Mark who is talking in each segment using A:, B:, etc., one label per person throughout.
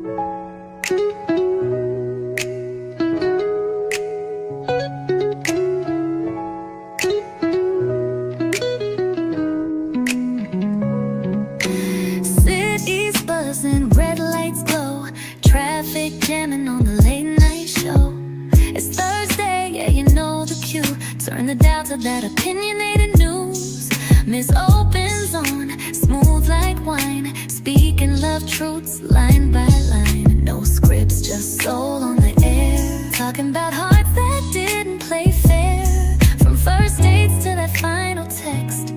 A: Cities buzzing, red lights glow, traffic jamming on the late night show. It's Thursday, yeah, you know the cue. Turn the dial to that opinionated news. Miss Open's on, smooth like wine, speaking love truths line by line. No scripts, just soul on the air, talking about hearts that didn't play fair. From first dates to that final text,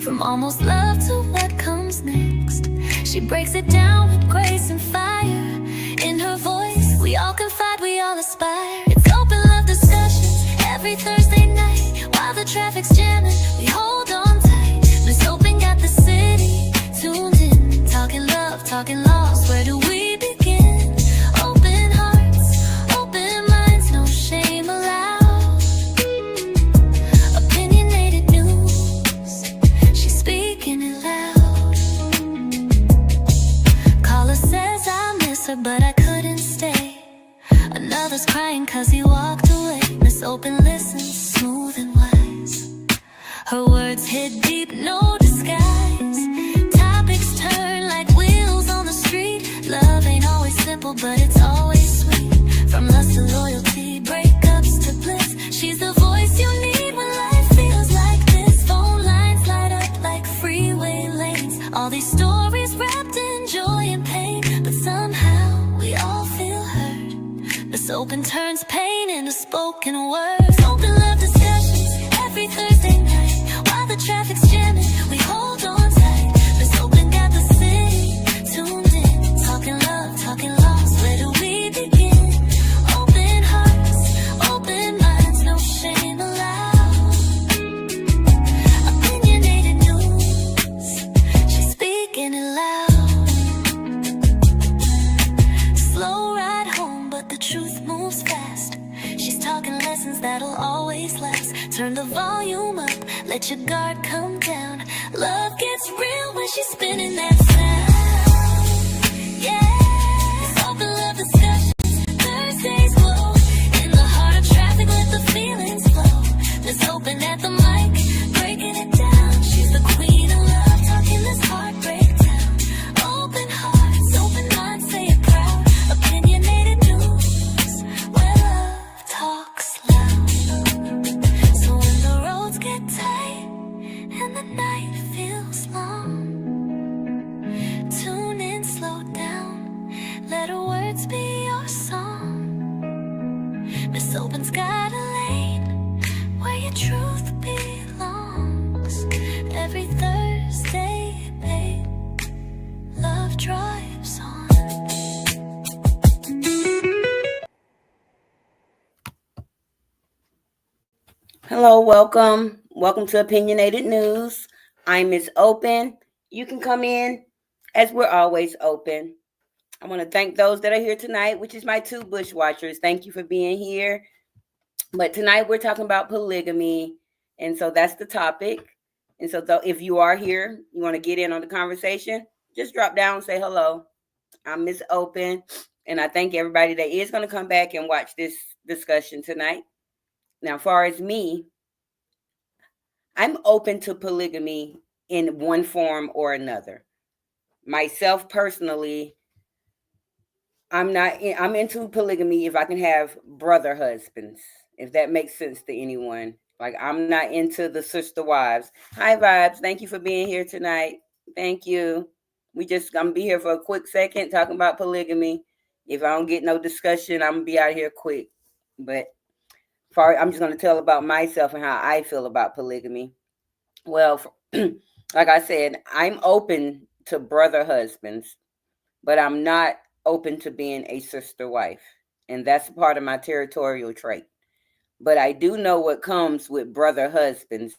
A: from almost love to what comes next. She breaks it down with grace and fire. In her voice, we all confide, we all aspire. It's open love discussions every Thursday night. While the traffic's jamming, we hold on tight. Miss Open got the city tuned in, talking love, talking loss. Where do we begin? Open hearts, open minds, no shame allowed. Opinionated news, she's speaking it loud. Caller says I miss her, but I couldn't stay. Another's crying cause he walked away. Miss Open listens, smooth and wise. Her words hit deep, no disguise. Topics turn like wheels on the street. Love ain't always simple, but it's always sweet. From lust to loyalty, breakups to bliss, she's the voice you need when life feels like this. Phone lines light up like freeway lanes. All these stories wrapped in joy and pain, but somehow we all feel hurt. Miss Open turns pain into spoken words. Open love discussions every Thursday night. While the traffic's jamming, we hold on tight. Miss Open got the city tuned in, talking love, talking loss. Where do we begin? Open hearts, open minds, no shame allowed. Opinionated news, she's speaking it loud. Slow ride home, but the truth moves fast. She's talking lessons that'll always last. Turn the volume up, let your guard come down. Love gets real when she's spinning that sound. Yeah, it's open love discussions, Thursdays glow. In the heart of traffic, let the feelings flow. Miss Open at the mic, breaking it down. She's the queen of love, talking this heartbreak down. Open hearts, open minds, say it proud. Opinionated news, where love talks loud. So when the roads get tight and the night feels long, tune in, slow down, let her words be your song. Miss Open's got a lane where your truth belongs. Every Thursday, babe, love drives on.
B: Hello, welcome. Welcome to Opinionated News. I'm Miss Open. You can come in as we're always open. I want to thank those that are here tonight, which is my two bushwatchers. Thank you for being here. But tonight we're talking about polygamy. And so that's the topic. And so if you are here, you want to get in on the conversation, just drop down and say hello. I'm Miss Open. And I thank everybody that is going to come back and watch this discussion tonight. Now, as far as me, I'm open to polygamy in one form or another. Myself personally, I'm into polygamy if I can have brother husbands, if that makes sense to anyone. Like, I'm not into the sister wives. Hi, Vibes. Thank you for being here tonight. Thank you. I'm going to be here for a quick second talking about polygamy. If I don't get no discussion, I'm going to be out here quick. But I'm just going to tell about myself and how I feel about polygamy. Well, like I said, I'm open to brother husbands, but I'm not open to being a sister wife. And that's part of my territorial trait. But I do know what comes with brother husbands.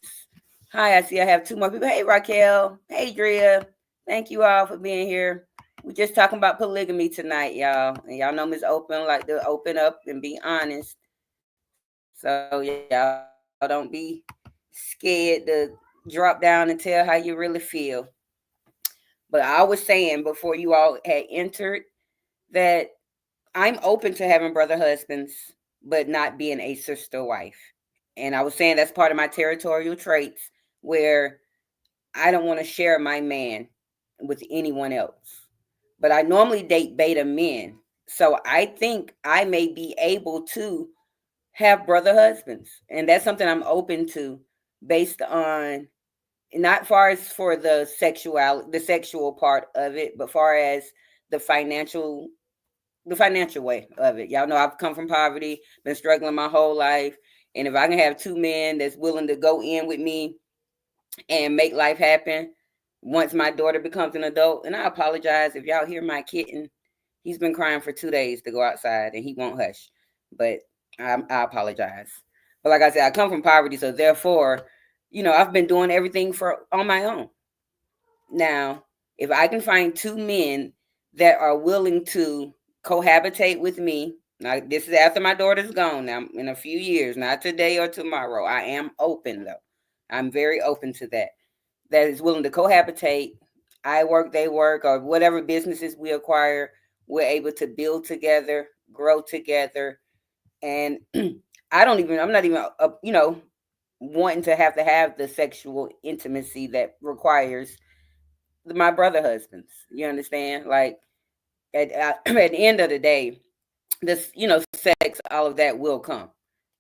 B: Hi, I see I have two more people. Hey, Raquel. Hey, Drea. Thank you all for being here. We're just talking about polygamy tonight, y'all. And y'all know Miss Open like to open up and be honest. So y'all don't be scared to drop down and tell how you really feel. But I was saying before you all had entered that I'm open to having brother husbands, but not being a sister wife. And I was saying that's part of my territorial traits where I don't want to share my man with anyone else. But I normally date beta men. So I think I may be able to have brother husbands. And that's something I'm open to based on not far as for the sexual part of it, but far as the financial the financial way of it. Y'all know I've come from poverty, been struggling my whole life. And if I can have two men that's willing to go in with me and make life happen once my daughter becomes an adult. And I apologize if y'all hear my kitten. He's been crying for 2 days to go outside and he won't hush. But I apologize. But like I said, I come from poverty, so therefore, I've been doing everything for on my own. Now, if I can find two men that are willing to cohabitate with me, now this is after my daughter's gone. Now, in a few years, not today or tomorrow. I am open though. I'm very open to that. That is willing to cohabitate. I work, they work, or whatever businesses we acquire, we're able to build together, grow together, and I'm not even, wanting to have the sexual intimacy that requires my brother husbands. You understand? Like at the end of the day, this sex, all of that will come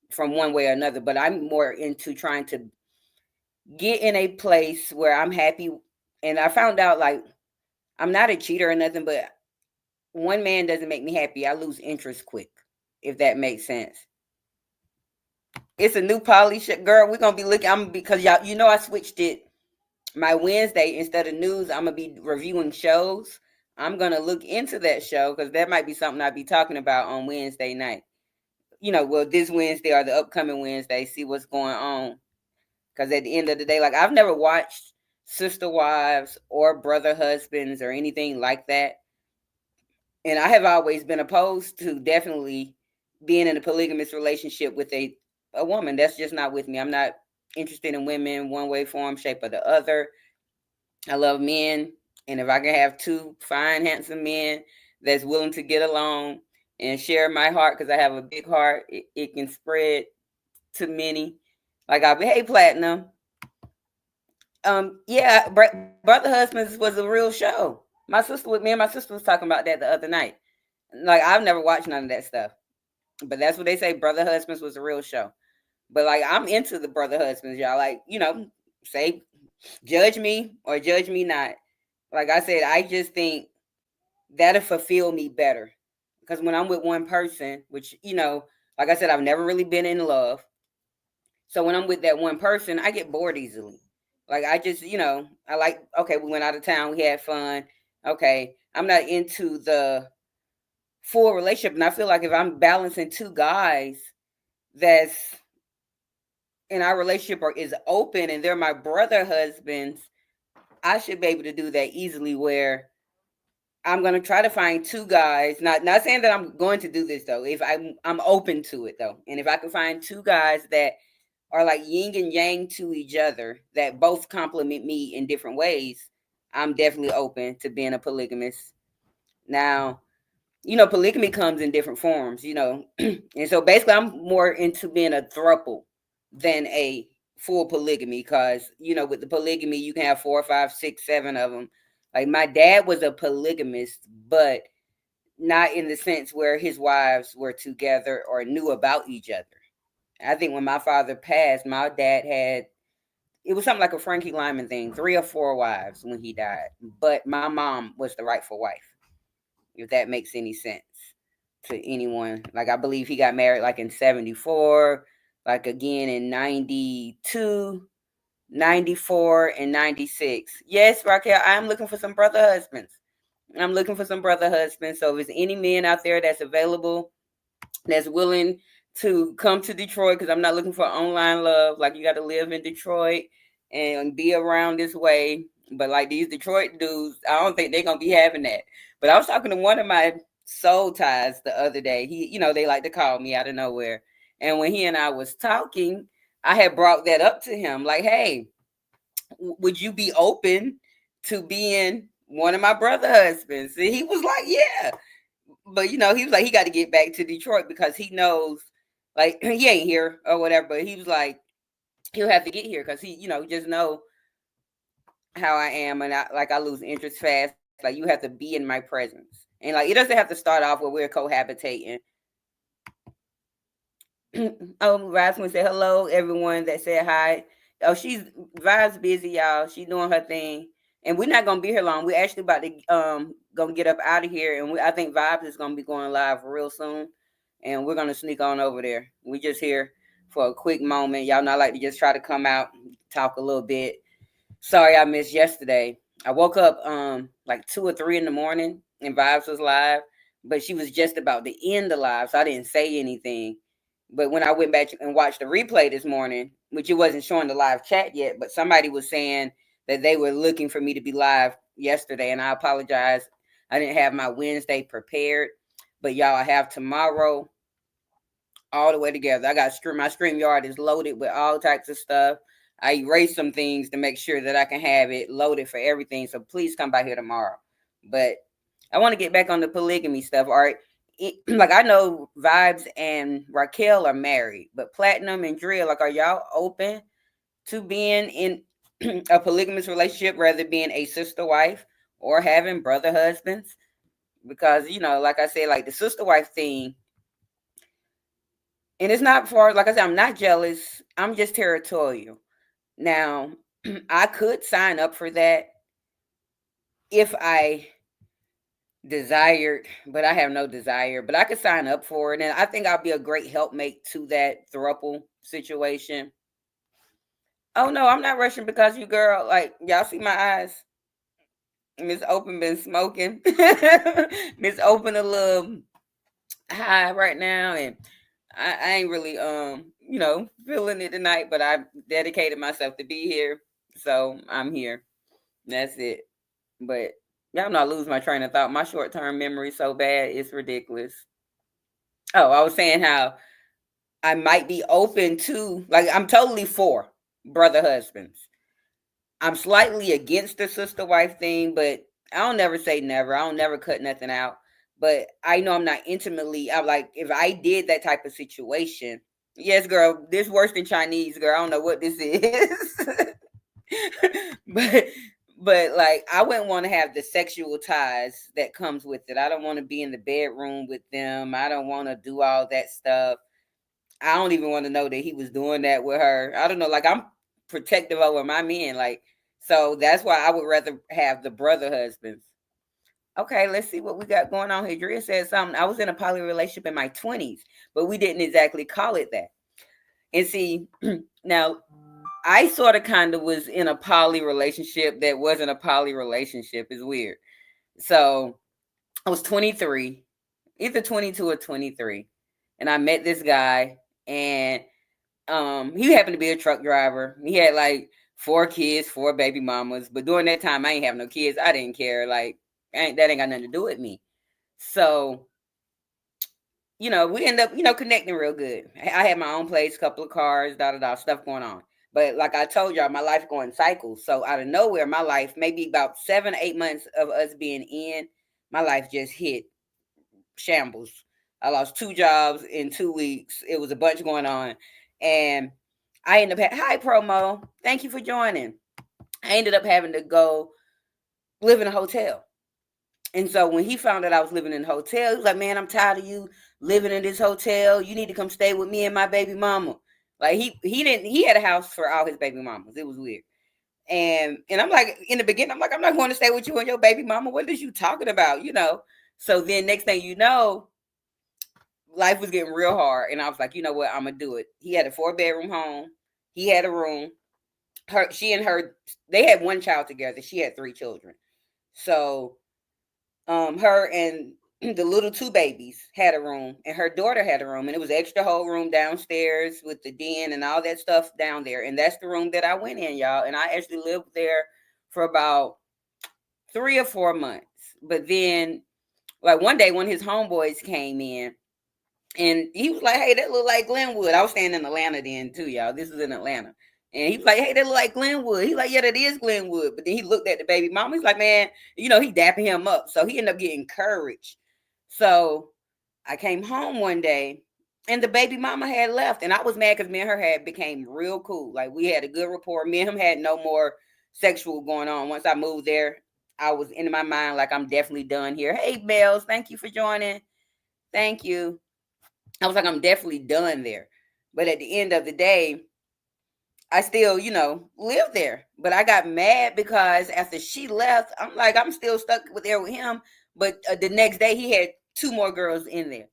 B: from one way or another. But I'm more into trying to get in a place where I'm happy. And I found out like I'm not a cheater or nothing, but one man doesn't make me happy. I lose interest quick, if that makes sense. It's a new poly girl. We're gonna be looking. I'm because y'all, I switched it. My Wednesday, instead of news, I'm gonna be reviewing shows. I'm gonna look into that show because that might be something I'll be talking about on Wednesday night. Well, this Wednesday or the upcoming Wednesday, see what's going on. Because at the end of the day, like I've never watched Sister Wives or Brother Husbands or anything like that. And I have always been opposed to definitely being in a polygamous relationship with a woman. That's just not with me. I'm not interested in women one way, form, shape, or the other. I love men. And if I can have two fine, handsome men that's willing to get along and share my heart, because I have a big heart, it can spread to many. Like I'll be, hey, Platinum. Yeah, Brother Husbands was a real show. Me and my sister was talking about that the other night. Like I've never watched none of that stuff, but that's what they say. Brother Husbands was a real show. But like I'm into the Brother Husbands, y'all. Like say judge me or judge me not. Like I said, I just think that'll fulfill me better because when I'm with one person, which like I said, I've never really been in love. So when I'm with that one person, I get bored easily. Like I just, I like, okay, we went out of town, we had fun. Okay. I'm not into the full relationship. And I feel like if I'm balancing two guys that's in our relationship or is open and they're my brother husbands, I should be able to do that easily where I'm gonna try to find two guys. Not saying that I'm going to do this though. If I'm open to it though. And if I can find two guys that are like yin and yang to each other that both complement me in different ways, I'm definitely open to being a polygamist. Now, polygamy comes in different forms, and so basically I'm more into being a throuple than a full polygamy because, with the polygamy, you can have 4, 5, 6, 7 of them. Like my dad was a polygamist, but not in the sense where his wives were together or knew about each other. I think when my father passed, my dad had it was something like a Frankie Lyman thing, 3 or 4 wives when he died. But my mom was the rightful wife, if that makes any sense to anyone. Like I believe he got married like in 74, like again in 92, 94, and 96. Yes, Raquel, I am looking for some brother husbands. I'm looking for some brother husbands. So if there's any men out there that's available, that's willing to come to Detroit, because I'm not looking for online love. Like you got to live in Detroit and be around this way. But like these Detroit dudes, I don't think they're gonna be having that. But I was talking to one of my soul ties the other day. They like to call me out of nowhere. And when he and I was talking, I had brought that up to him. Like, hey, would you be open to being one of my brother husbands? And he was like, yeah. but he was like, he got to get back to Detroit because he knows, like, he ain't here or whatever. But he was like, he'll have to get here because he, just know how I am, and I lose interest fast. Like, you have to be in my presence, and like, it doesn't have to start off where we're cohabitating. Oh, Rasmus said hello, everyone that said hi. Oh, she's Vibes busy, y'all. She's doing her thing, and we're not gonna be here long. We're actually about to gonna get up out of here, and I think Vibes is gonna be going live real soon, and we're gonna sneak on over there. We just here for a quick moment. Y'all know I like to just try to come out, talk a little bit. Sorry I missed yesterday. I woke up like 2 or 3 in the morning, and Vibes was live, but she was just about to end the live, so I didn't say anything. But when I went back and watched the replay this morning, which it wasn't showing the live chat yet, but somebody was saying that they were looking for me to be live yesterday, and I apologize. I didn't have my Wednesday prepared, but y'all, I have tomorrow all the way together. I got my StreamYard is loaded with all types of stuff. I erased some things to make sure that I can have it loaded for everything. So please come by here tomorrow. But I want to get back on the polygamy stuff. All right. Like, I know Vibes and Raquel are married, but Platinum and Drill, like, are y'all open to being in a polygamous relationship, rather being a sister wife or having brother husbands? Because, like I said, like the sister wife thing, and it's not for, like I said, I'm not jealous. I'm just territorial. Now, I could sign up for that if I desired, but I have no desire. But I could sign up for it, and I think I'll be a great helpmate to that throuple situation. Oh no, I'm not rushing because you, girl. Like, y'all see my eyes. Miss Open been smoking. Miss Open a little high right now, and I ain't really feeling it tonight. But I dedicated myself to be here, so I'm here. That's it. But y'all know I lose my train of thought. My short term memory is so bad, it's ridiculous. Oh, I was saying how I might be open to, like, I'm totally for brother husbands. I'm slightly against the sister wife thing, but I don't never say never. I don't never cut nothing out. But I know I'm not intimately. I'm like, if I did that type of situation, yes, girl, this worse than Chinese, girl. I don't know what this is. but like, I wouldn't want to have the sexual ties that comes with it. I don't want to be in the bedroom with them. I don't want to do all that stuff. I don't even want to know that he was doing that with her. I don't know. Like, I'm protective over my men. Like, so that's why I would rather have the brother husbands. Okay, let's see what we got going on here. Drea said something. I was in a poly relationship in my 20s, but we didn't exactly call it that. And see, now I sort of kind of was in a poly relationship that wasn't a poly relationship. It's weird. So I was 23, either 22 or 23. And I met this guy, and he happened to be a truck driver. He had like 4 kids, 4 baby mamas. But during that time, I ain't have no kids. I didn't care. Like, that ain't got nothing to do with me. So, we end up, connecting real good. I had my own place, couple of cars, stuff going on. But like I told y'all, my life going cycles. So out of nowhere, my life, maybe about 7 or 8 months of us being in, my life just hit shambles. I lost 2 jobs in 2 weeks. It was a bunch going on. And I ended up, hi promo, thank you for joining. I ended up having to go live in a hotel. And so when he found out I was living in a hotel, he was like, man, I'm tired of you living in this hotel. You need to come stay with me and my baby mama. Like, he had a house for all his baby mamas. It was weird. And I'm like, in the beginning, I'm like, I'm not going to stay with you and your baby mama. What is you talking about? So then next thing you know, life was getting real hard. And I was like, you know what? I'm going to do it. He had a 4-bedroom home. He had a room. They had 1 child together. She had 3 children. So her and the little 2 babies had a room, and her daughter had a room, and it was extra whole room downstairs with the den and all that stuff down there. And that's the room that I went in, y'all. And I actually lived there for about 3 or 4 months. But then, like, one day, one of his homeboys came in, and he was like, hey, that look like Glenwood. I was staying in Atlanta then too, y'all. This was in Atlanta. And he was like, hey, that look like Glenwood. He's like, yeah, that is Glenwood. But then he looked at the baby mama. He's like, man, he dapping him up. So he ended up getting courage So I came home one day and the baby mama had left. And I was mad because me and her had became real cool. Like we had a good rapport. Me and him had no more sexual going on. Once I moved there, I was in my mind like I'm definitely done here. Hey Bells, thank you for joining. Thank you. I was like, I'm definitely done there. But at the end of the day, I still, live there. But I got mad because after she left, I'm like, I'm still stuck there with him. But the next day, he had two more girls in there.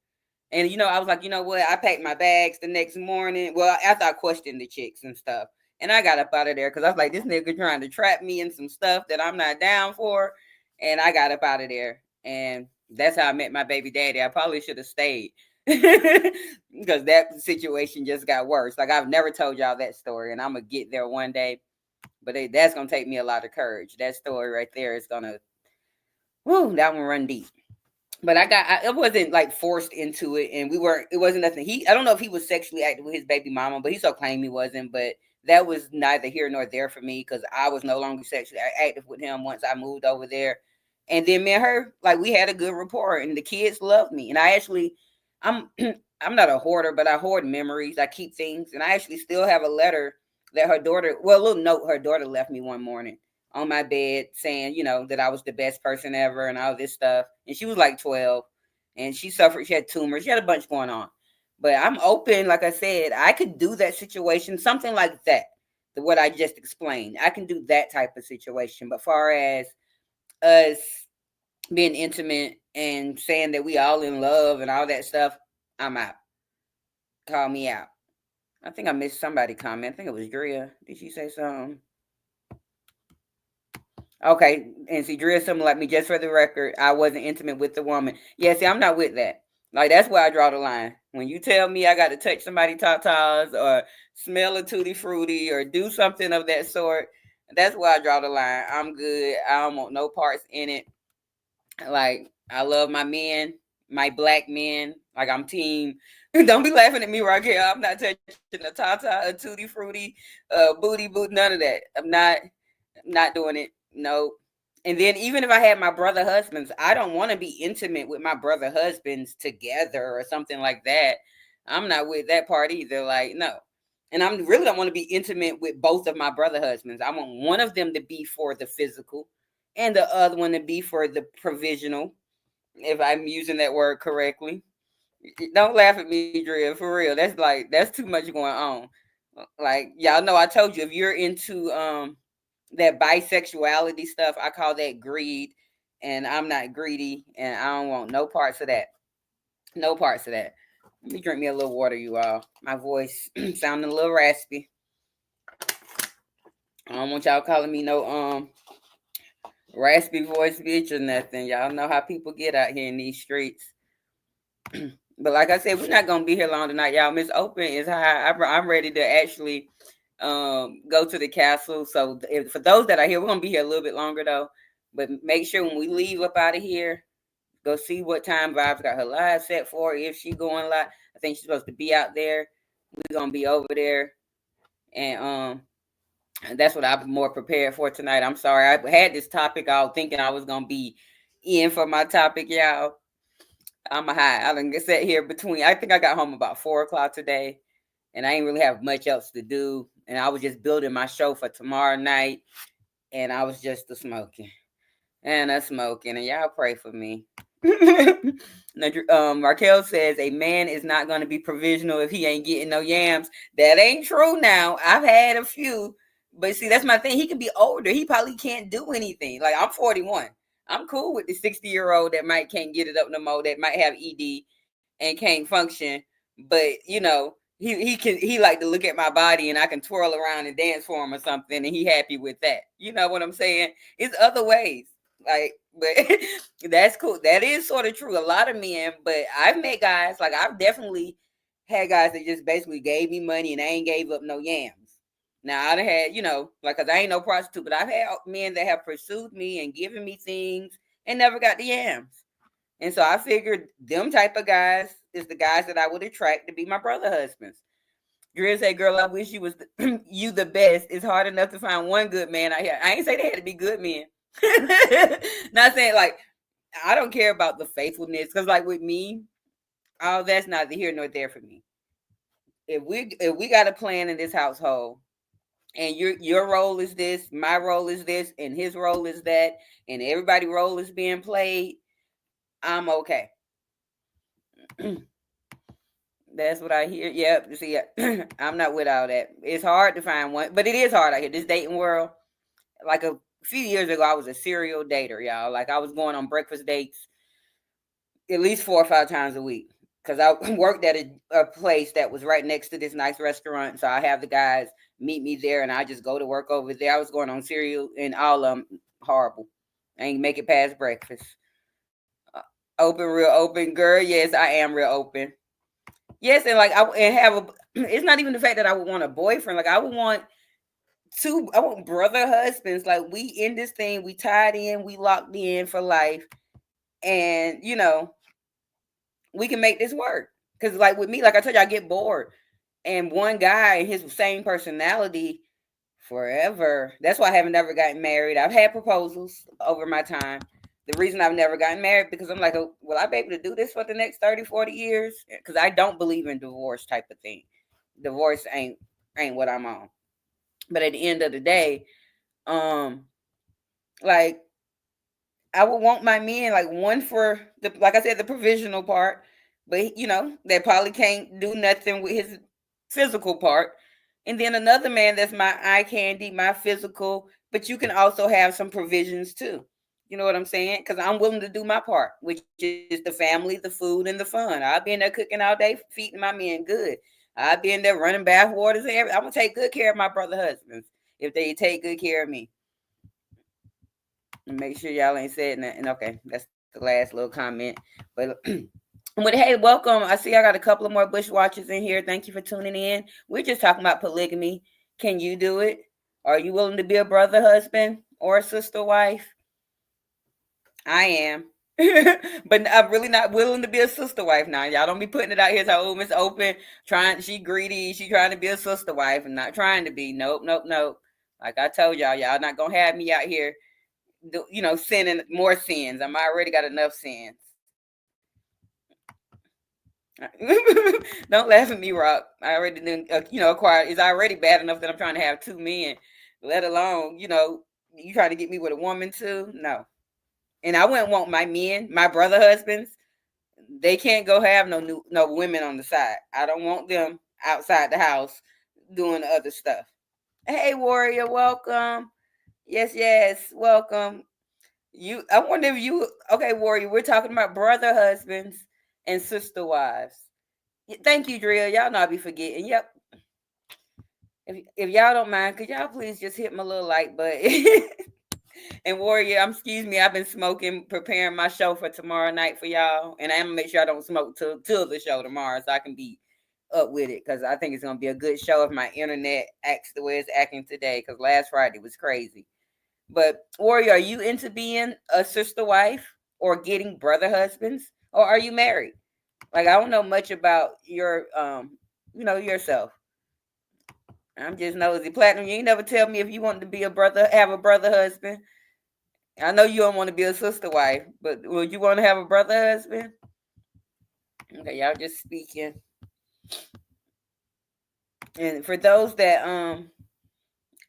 B: And, I was like, you know what? I packed my bags the next morning. Well, after I questioned the chicks and stuff. And I got up out of there because I was like, this nigga trying to trap me in some stuff that I'm not down for. And I got up out of there. And that's how I met my baby daddy. I probably should have stayed. Because that situation just got worse. Like I've never told y'all that story, and I'm gonna get there one day, but that's gonna take me a lot of courage. That story right there is gonna, that one run deep. But it wasn't like forced into it, and it wasn't nothing. I don't know if he was sexually active with his baby mama, but he so claimed he wasn't. But that was neither here nor there for me because I was no longer sexually active with him once I moved over there. And then me and her, like we had a good rapport, and the kids loved me, and I'm I'm not a hoarder, but I hoard memories. I keep things, and I actually still have a letter that a little note her daughter left me one morning on my bed saying, that I was the best person ever and all this stuff. And she was like 12 and she had tumors. She had a bunch going on. But I'm open, like I said, I could do that situation, something like that, what I just explained. I can do that type of situation. But far as us being intimate and saying that we all in love and all that stuff, I'm out. Call me out. I think I missed somebody comment. I think it was Drea. Did she say something? Okay, and see, Drea, something like me. Just for the record, I wasn't intimate with the woman. Yeah, see, I'm not with that. Like that's where I draw the line. When you tell me I got to touch somebody tatas or smell a tutti frutti or do something of that sort, that's where I draw the line. I'm good. I don't want no parts in it. Like I love my men, my black men. Like I'm team. Don't be laughing at me right here. I'm not touching a tata, a tutti frutti, booty boot, none of that. I'm not doing it. No. And then even if I had my brother husbands, I don't want to be intimate with my brother husbands together or something like that. I'm not with that part either. Like, no. And I really don't want to be intimate with both of my brother husbands. I want one of them to be for the physical and the other one to be for the provisional, if I'm using that word correctly. Don't laugh at me, Drea, for real. That's too much going on. Like, y'all know I told you if you're into that bisexuality stuff, I call that greed, and I'm not greedy, and I don't want no parts of that. No parts of that. Let me drink me a little water, you all. My voice sounding a little raspy. I don't want y'all calling me no raspy voice bitch or nothing. Y'all know how people get out here in these streets. But like I said, we're not gonna be here long tonight, y'all. Miss Open is high. I'm ready to actually go to the castle. So for those that are here, we're gonna be here a little bit longer though. But make sure when we leave up out of here, go see what time Vibes got her live set for. If she going live, I think she's supposed to be out there. We're gonna be over there, and that's what I'm more prepared for tonight. I'm sorry, I had this topic all thinking I was gonna be in for my topic, y'all. I'm a high. I done sat here I think I got home about 4:00 today, and I ain't really have much else to do. And I was just building my show for tomorrow night, and I was just smoking. And y'all pray for me. Raquel says a man is not going to be provisional if he ain't getting no yams. That ain't true now. I've had a few, but see, that's my thing. He can be older. He probably can't do anything. Like I'm 41. I'm cool with the 60-year-old that can't get it up no more, that might have ED and can't function. But he like to look at my body and I can twirl around and dance for him or something, and he happy with that. You know what I'm saying? It's other ways. Like, but that's cool. That is sort of true. A lot of men, but I've met guys, like I've definitely had guys that just basically gave me money and I ain't gave up no yams. Now I'd have had, like, cause I ain't no prostitute, but I've had men that have pursued me and given me things and never got the yams. And so I figured them type of guys is the guys that I would attract to be my brother husbands. Drew said, girl, I wish you was you the best. It's hard enough to find one good man out here. I ain't say they had to be good men. Not saying like I don't care about the faithfulness because, like with me, all that's neither here nor there for me. If we got a plan in this household, and your role is this, my role is this, and his role is that, and everybody's role is being played, I'm okay. That's what I hear. Yep. See, I'm not with all that. It's hard to find one, but it is hard out here. This dating world. Like a few years ago, I was a serial dater, y'all. Like I was going on breakfast dates at least 4 or 5 times a week because I worked at a place that was right next to this nice restaurant. So I have the guys meet me there, and I just go to work over there. I was going on serial, and all of them horrible. I ain't make it past breakfast. Open, real open, girl. Yes, I am real open. Yes, and like I and have a. It's not even the fact that I would want a boyfriend. Like I would want two. I want brother husbands. Like we in this thing. We tied in. We locked in for life, and we can make this work. Because like with me, like I told you, I get bored, and one guy and his same personality forever. That's why I haven't never gotten married. I've had proposals over my time. The reason I've never gotten married because I'm like, oh, will I be able to do this for the next 30, 40 years? Because I don't believe in divorce type of thing. Divorce ain't what I'm on. But at the end of the day, um, like I would want my men like one for the like I said, the provisional part, but they probably can't do nothing with his physical part. And then another man that's my eye candy, my physical, but you can also have some provisions too. You know what I'm saying? Because I'm willing to do my part, which is the family, the food, and the fun. I'll be in there cooking all day, feeding my men good. I'll be in there running bath waters and everything. I'm gonna take good care of my brother husbands if they take good care of me. Make sure y'all ain't said nothing. Okay, that's the last little comment. But but hey, welcome. I see I got a couple of more bushwatchers in here. Thank you for tuning in. We're just talking about polygamy. Can you do it? Are you willing to be a brother husband or a sister wife? I am. But I'm really not willing to be a sister wife now. Y'all don't be putting it out here. So, oh, Miss Open, she greedy. She trying to be a sister wife and not trying to be. Nope, nope, nope. Like I told y'all not gonna have me out here sinning more sins. I'm already got enough sins. Don't laugh at me, Rock. I already didn't, acquire. It's already bad enough that I'm trying to have two men, let alone, you trying to get me with a woman too? No. And I wouldn't want my men, my brother husbands. They can't go have no women on the side. I don't want them outside the house doing other stuff. Hey, warrior, welcome. Yes, yes, welcome. I wonder if you okay, warrior. We're talking about brother husbands and sister wives. Thank you, Drill. Y'all know I be forgetting. Yep. If y'all don't mind, could y'all please just hit my little like button? And warrior, excuse me. I've been smoking, preparing my show for tomorrow night for y'all, and I'm gonna make sure I don't smoke till the show tomorrow, so I can be up with it because I think it's gonna be a good show if my internet acts the way it's acting today. Because last Friday was crazy. But warrior, are you into being a sister wife or getting brother husbands, or are you married? Like I don't know much about your yourself. I'm just nosy. Platinum, you ain't never tell me if you want to be have a brother husband. I know you don't want to be a sister wife, but would you want to have a brother husband? Okay, y'all just speaking. And for those that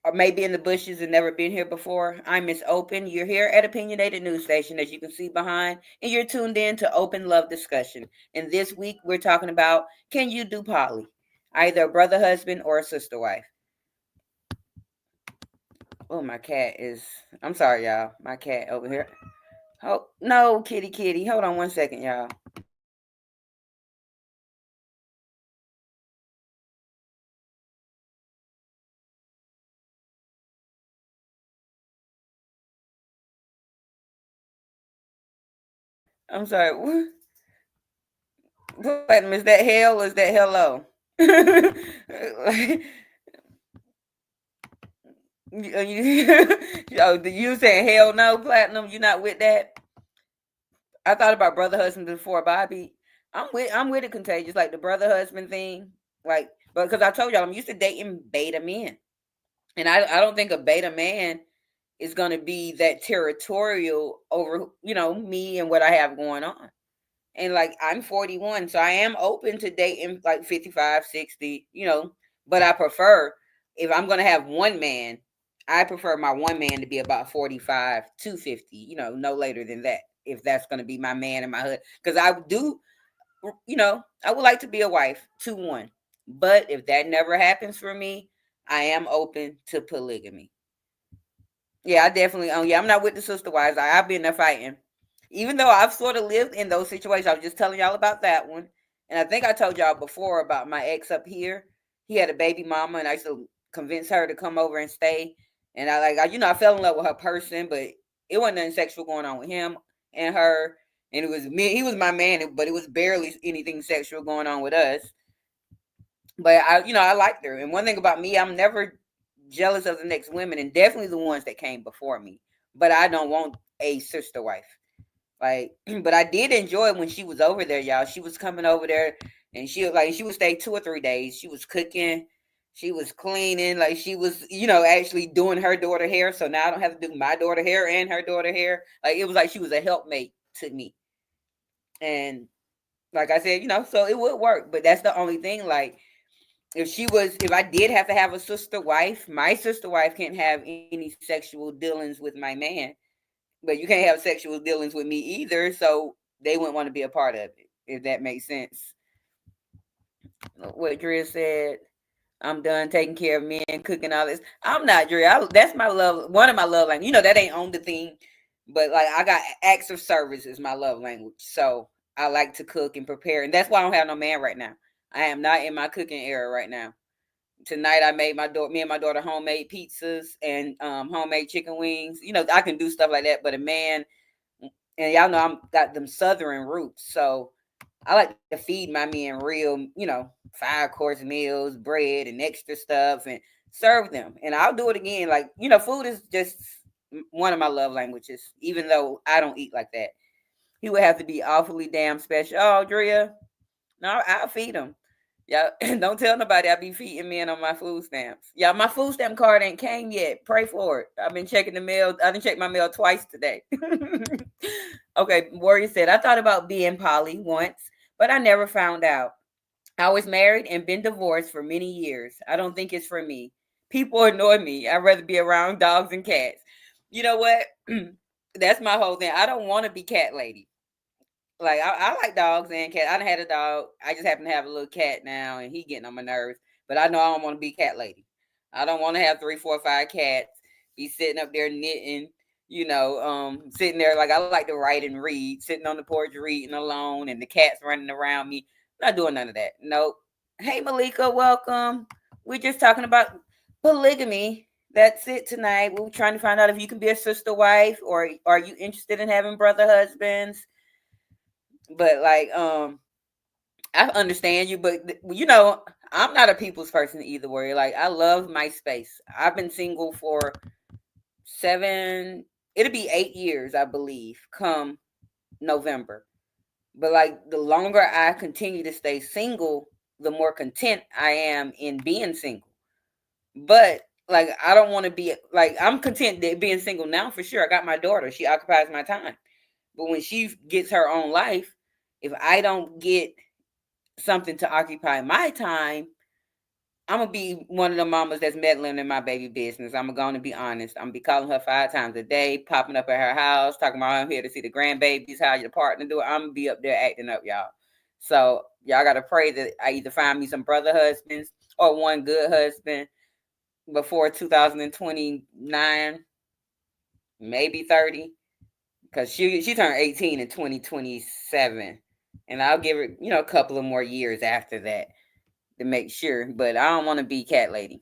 B: or maybe in the bushes and never been here before, I'm Miss Open. You're here at Opinionated News Station, as you can see behind, and you're tuned in to Open Love Discussion. And this week, we're talking about, can you do poly? Either a brother husband or a sister wife. Oh, my cat is, I'm sorry, y'all. My cat over here. Oh, no, kitty. Hold on one second, y'all. I'm sorry. What? Platinum, is that hell or is that hello? You saying hell no, Platinum? You not with that? I thought about brother husband before, Bobby. I'm with it, contagious, like the brother husband thing. Like, but because I told y'all I'm used to dating beta men. And I don't think a beta man is going to be that territorial over, me and what I have going on. And like I'm 41, so I am open to dating like 55, 60, but I prefer, if I'm going to have one man, I prefer my one man to be about 45 to 50, no later than that, if that's going to be my man and my husband. Because I do, I would like to be a wife to one. But if that never happens for me, I am open to polygamy. Yeah, I definitely. Yeah, I'm not with the sister wives. I've been there fighting, even though I've sort of lived in those situations. I was just telling y'all about that one, and I think I told y'all before about my ex up here. He had a baby mama, and I used to convince her to come over and stay. And I fell in love with her person, but it wasn't nothing sexual going on with him and her. And it was me. He was my man, but it was barely anything sexual going on with us. But I liked her. And one thing about me, I'm never jealous of the next women, and definitely the ones that came before me. But I don't want a sister wife. Like, but I did enjoy it when she was over there, y'all. She was coming over there, and she would stay 2 or 3 days. She was cooking, she was cleaning, like she was, actually doing her daughter hair. So now I don't have to do my daughter hair and her daughter hair. Like it was like she was a helpmate to me. And like I said, so it would work. But that's the only thing. Like if I did have to have a sister wife, my sister wife can't have any sexual dealings with my man, but you can't have sexual dealings with me either. So they wouldn't want to be a part of it, if that makes sense. What Drea said, I'm done taking care of men, cooking all this. I'm not Drea. That's my love. One of my love language. That ain't on the thing, but like I got acts of service is my love language. So I like to cook and prepare, and that's why I don't have no man right now. I am not in my cooking era right now. Tonight I made me and my daughter homemade pizzas and homemade chicken wings. I can do stuff like that, but a man, and y'all know I'm got them southern roots, so I like to feed my men real, 5-course meals, bread and extra stuff, and serve them. And I'll do it again. Like, food is just one of my love languages, even though I don't eat like that. He would have to be awfully damn special. Oh, Drea, no, I'll feed him. Yeah, don't tell nobody I be feeding men on my food stamps. Yeah, my food stamp card ain't came yet. Pray for it. I've been checking the mail. I didn't check my mail twice today. Okay, Warrior said, I thought about being poly once, but I never found out. I was married and been divorced for many years. I don't think it's for me. People annoy me. I'd rather be around dogs and cats. You know what? That's my whole thing. I don't want to be cat lady. Like I like dogs and cats. I done had a dog. I just happen to have a little cat now, and he getting on my nerves. But I know I don't want to be cat lady. I don't want to have 3, 4, 5 cats. Be sitting up there knitting. Sitting there like I like to write and read, sitting on the porch reading alone, and the cats running around me. Not doing none of that. Nope. Hey Malika, welcome. We're just talking about polygamy. That's it tonight. We're trying to find out if you can be a sister wife, or are you interested in having brother husbands? But like, I understand you, but I'm not a people's person either. Where like, I love my space. I've been single for 7. It'll be 8 years, I believe, come November. But like, the longer I continue to stay single, the more content I am in being single. But like, I don't want to be like, I'm content that being single now for sure. I got my daughter; she occupies my time. But when she gets her own life, if I don't get something to occupy my time, I'm gonna be one of the mamas that's meddling in my baby business. I'm gonna be honest. I'm gonna be calling her 5 times a day, popping up at her house, talking about I'm here to see the grandbabies, how your partner do it. I'm gonna be up there acting up, y'all. So y'all gotta pray that I either find me some brother husbands or one good husband before 2029, maybe 30. Because she turned 18 in 2027. And I'll give her, a couple of more years after that to make sure. But I don't want to be cat lady.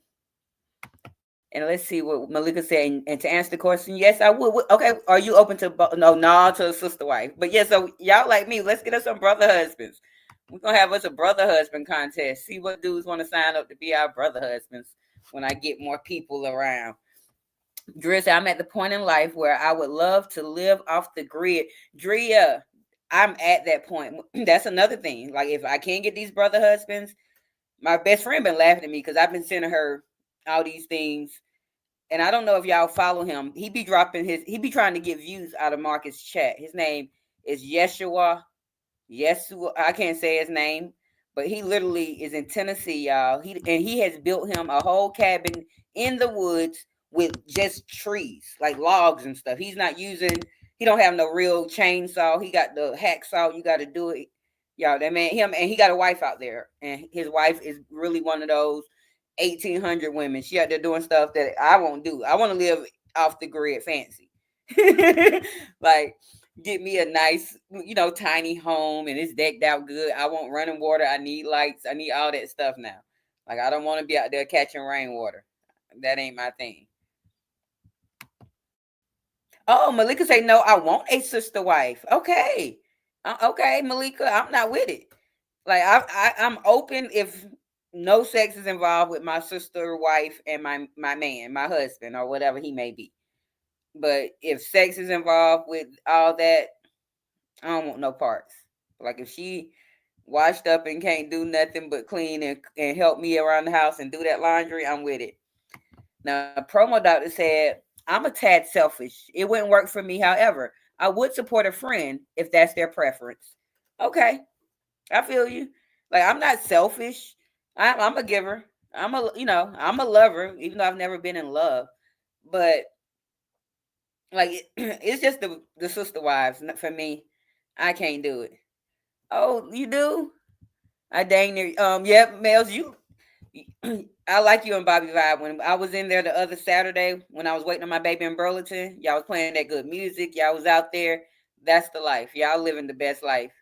B: And let's see what Malika said. And to answer the question, yes, I would. Okay, are you open to to a sister wife? But yeah, so y'all like me, let's get us some brother husbands. We're gonna have us a brother husband contest. See what dudes want to sign up to be our brother husbands when I get more people around. Drea said, I'm at the point in life where I would love to live off the grid. Drea, I'm at that point. That's another thing. Like, if I can't get these brother husbands, my best friend been laughing at me because I've been sending her all these things. and I don't know if y'all follow him. He be trying to get views out of Marcus chat. His name is Yeshua. Yeshua, I can't say his name, but he literally is in Tennessee, y'all. He has built him a whole cabin in the woods with just trees, like logs and stuff. He don't have no real chainsaw. He got the hacksaw. You got to do it, y'all. That man, him, and he got a wife out there, and his wife is really one of those 1800 women. She out there doing stuff that I won't do. I want to live off the grid, fancy, like get me a nice, tiny home, and it's decked out good. I want running water. I need lights. I need all that stuff now. Like I don't want to be out there catching rainwater. That ain't my thing. Oh, Malika say no. I want a sister wife. Okay, okay, Malika. I'm not with it. Like I'm open if no sex is involved with my sister wife and my man, my husband, or whatever he may be. But if sex is involved with all that, I don't want no parts. Like if she washed up and can't do nothing but clean and help me around the house and do that laundry, I'm with it. Now, promo doctor said, I'm a tad selfish. It wouldn't work for me. However, I would support a friend if that's their preference. Okay, I feel you. Like I'm not selfish. I'm a giver. I'm a lover, even though I've never been in love. But like it's just the sister wives for me. I can't do it. Oh, you do? I dang near. Yep, Mels, you. I like you and Bobby Vibe. When I was in there the other Saturday, when I was waiting on my baby in Burlington, y'all was playing that good music. Y'all was out there. That's the life. Y'all living the best life,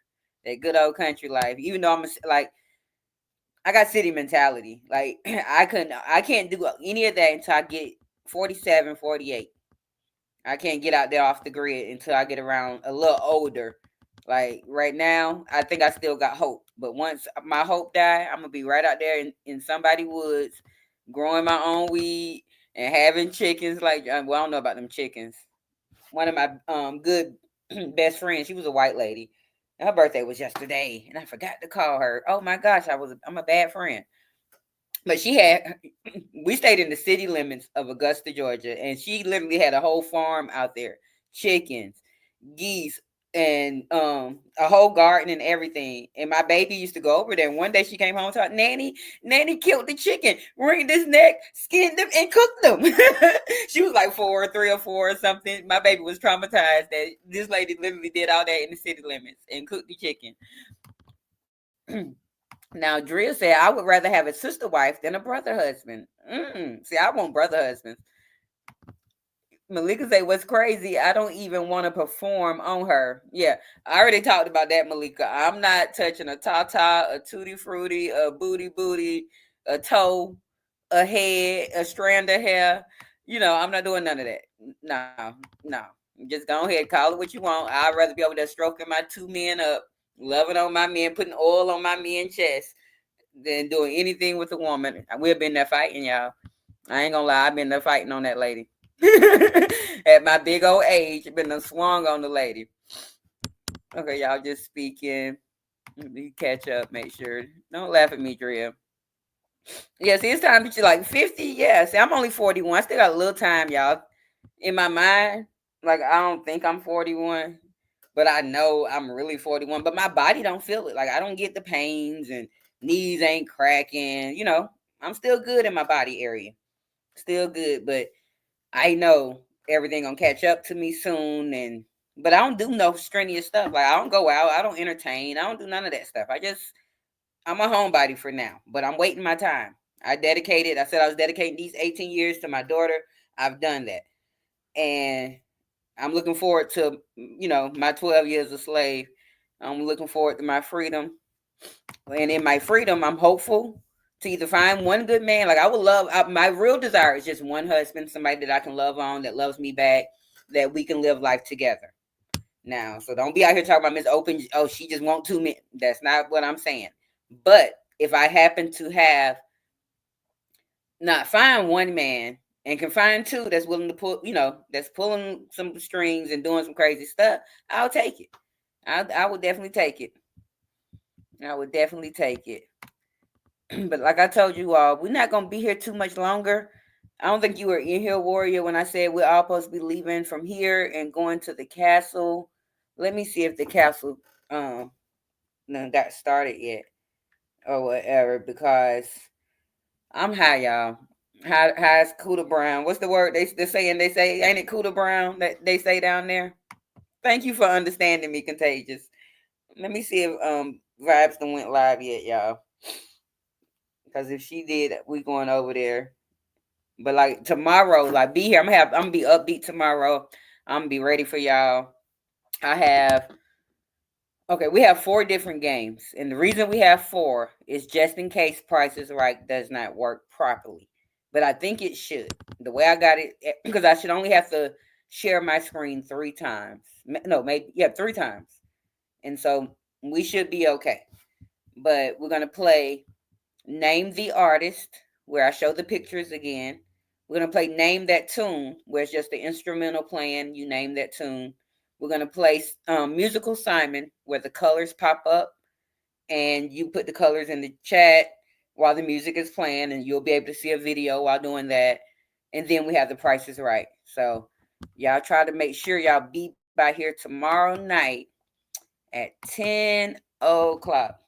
B: that good old country life. Even though like, I got city mentality. Like I can't do any of that until I get 47, 48. I can't get out there off the grid until I get around a little older. Like right now, I think I still got hope. But once my hope die, I'm gonna be right out there in somebody woods, growing my own weed and having chickens. Like, well, I don't know about them chickens. One of my good best friends, she was a white lady. Her birthday was yesterday, and I forgot to call her. Oh my gosh, I'm a bad friend. But we stayed in the city limits of Augusta, Georgia, and she literally had a whole farm out there, chickens, geese, and a whole garden and everything. And my baby used to go over there. And one day she came home and told Nanny killed the chicken, wringed his neck, skinned them, and cooked them. She was like 3 or 4 or something. My baby was traumatized that this lady literally did all that in the city limits and cooked the chicken. Now, Drea said, I would rather have a sister wife than a brother husband. See, I want brother husbands. Malika said, what's crazy, I don't even want to perform on her. Yeah, I already talked about that, Malika. I'm not touching a tata, a tutti frutti, a booty, a toe, a head, a strand of hair. I'm not doing none of that. No. Just go ahead, call it what you want. I'd rather be over there stroking my 2 men up, loving on my men, putting oil on my men's chest than doing anything with a woman. We've been there fighting, y'all. I ain't gonna lie, I've been there fighting on that lady. At my big old age, been done swung on the lady. Okay, y'all just speaking. Let me catch up, make sure. Don't laugh at me, Drea. Yeah, see, it's time to be like 50. Yeah, see, I'm only 41. I still got a little time, y'all. In my mind, like I don't think I'm 41, but I know I'm really 41. But my body don't feel it. Like I don't get the pains and knees ain't cracking. I'm still good in my body area. Still good, but I know everything gonna catch up to me soon. But I don't do no strenuous stuff. Like I don't go out. I don't entertain. I don't do none of that stuff. I'm a homebody for now, but I'm waiting my time. I said I was dedicating these 18 years to my daughter. I've done that. And I'm looking forward to, my 12 years a slave. I'm looking forward to my freedom. And in my freedom, I'm hopeful to either find one good man. Like I would my real desire is just one husband, somebody that I can love on, that loves me back, that we can live life together. Now, so don't be out here talking about Miss Open. Oh, she just want 2 men. That's not what I'm saying. But if I happen to have not find one man and can find 2 that's willing to that's pulling some strings and doing some crazy stuff, I'll take it. I would definitely take it. I would definitely take it. But like I told you all, we're not going to be here too much longer. I don't think you were in here, Warrior, when I said we're all supposed to be leaving from here and going to the castle. Let me see if the castle um done got started yet or whatever, because I'm high, y'all. How's Cooter Brown? What's the word they saying? They say, ain't it Cooter Brown that they say down there? Thank you for understanding me, Contagious. Let me see if Vibes done went live yet, y'all. Because if she did, we going over there. But like tomorrow, like be here. I'm gonna be upbeat tomorrow. I'm gonna be ready for y'all. I have Okay, we have four different games. And the reason we have four is just in case Price is Right does not work properly. But I think it should. The way I got it, because I should only have to share my screen three times. No, maybe, yeah, three times. And so we should be okay. But we're going to play Name the Artist, where I show the pictures again. We're going to play Name That Tune, where it's just the instrumental playing. You name that tune. We're going to play Musical Simon, where the colors pop up and you put the colors in the chat while the music is playing, and you'll be able to see a video while doing that. And then we have the Price is Right. So y'all try to make sure y'all be by here tomorrow night at 10 o'clock.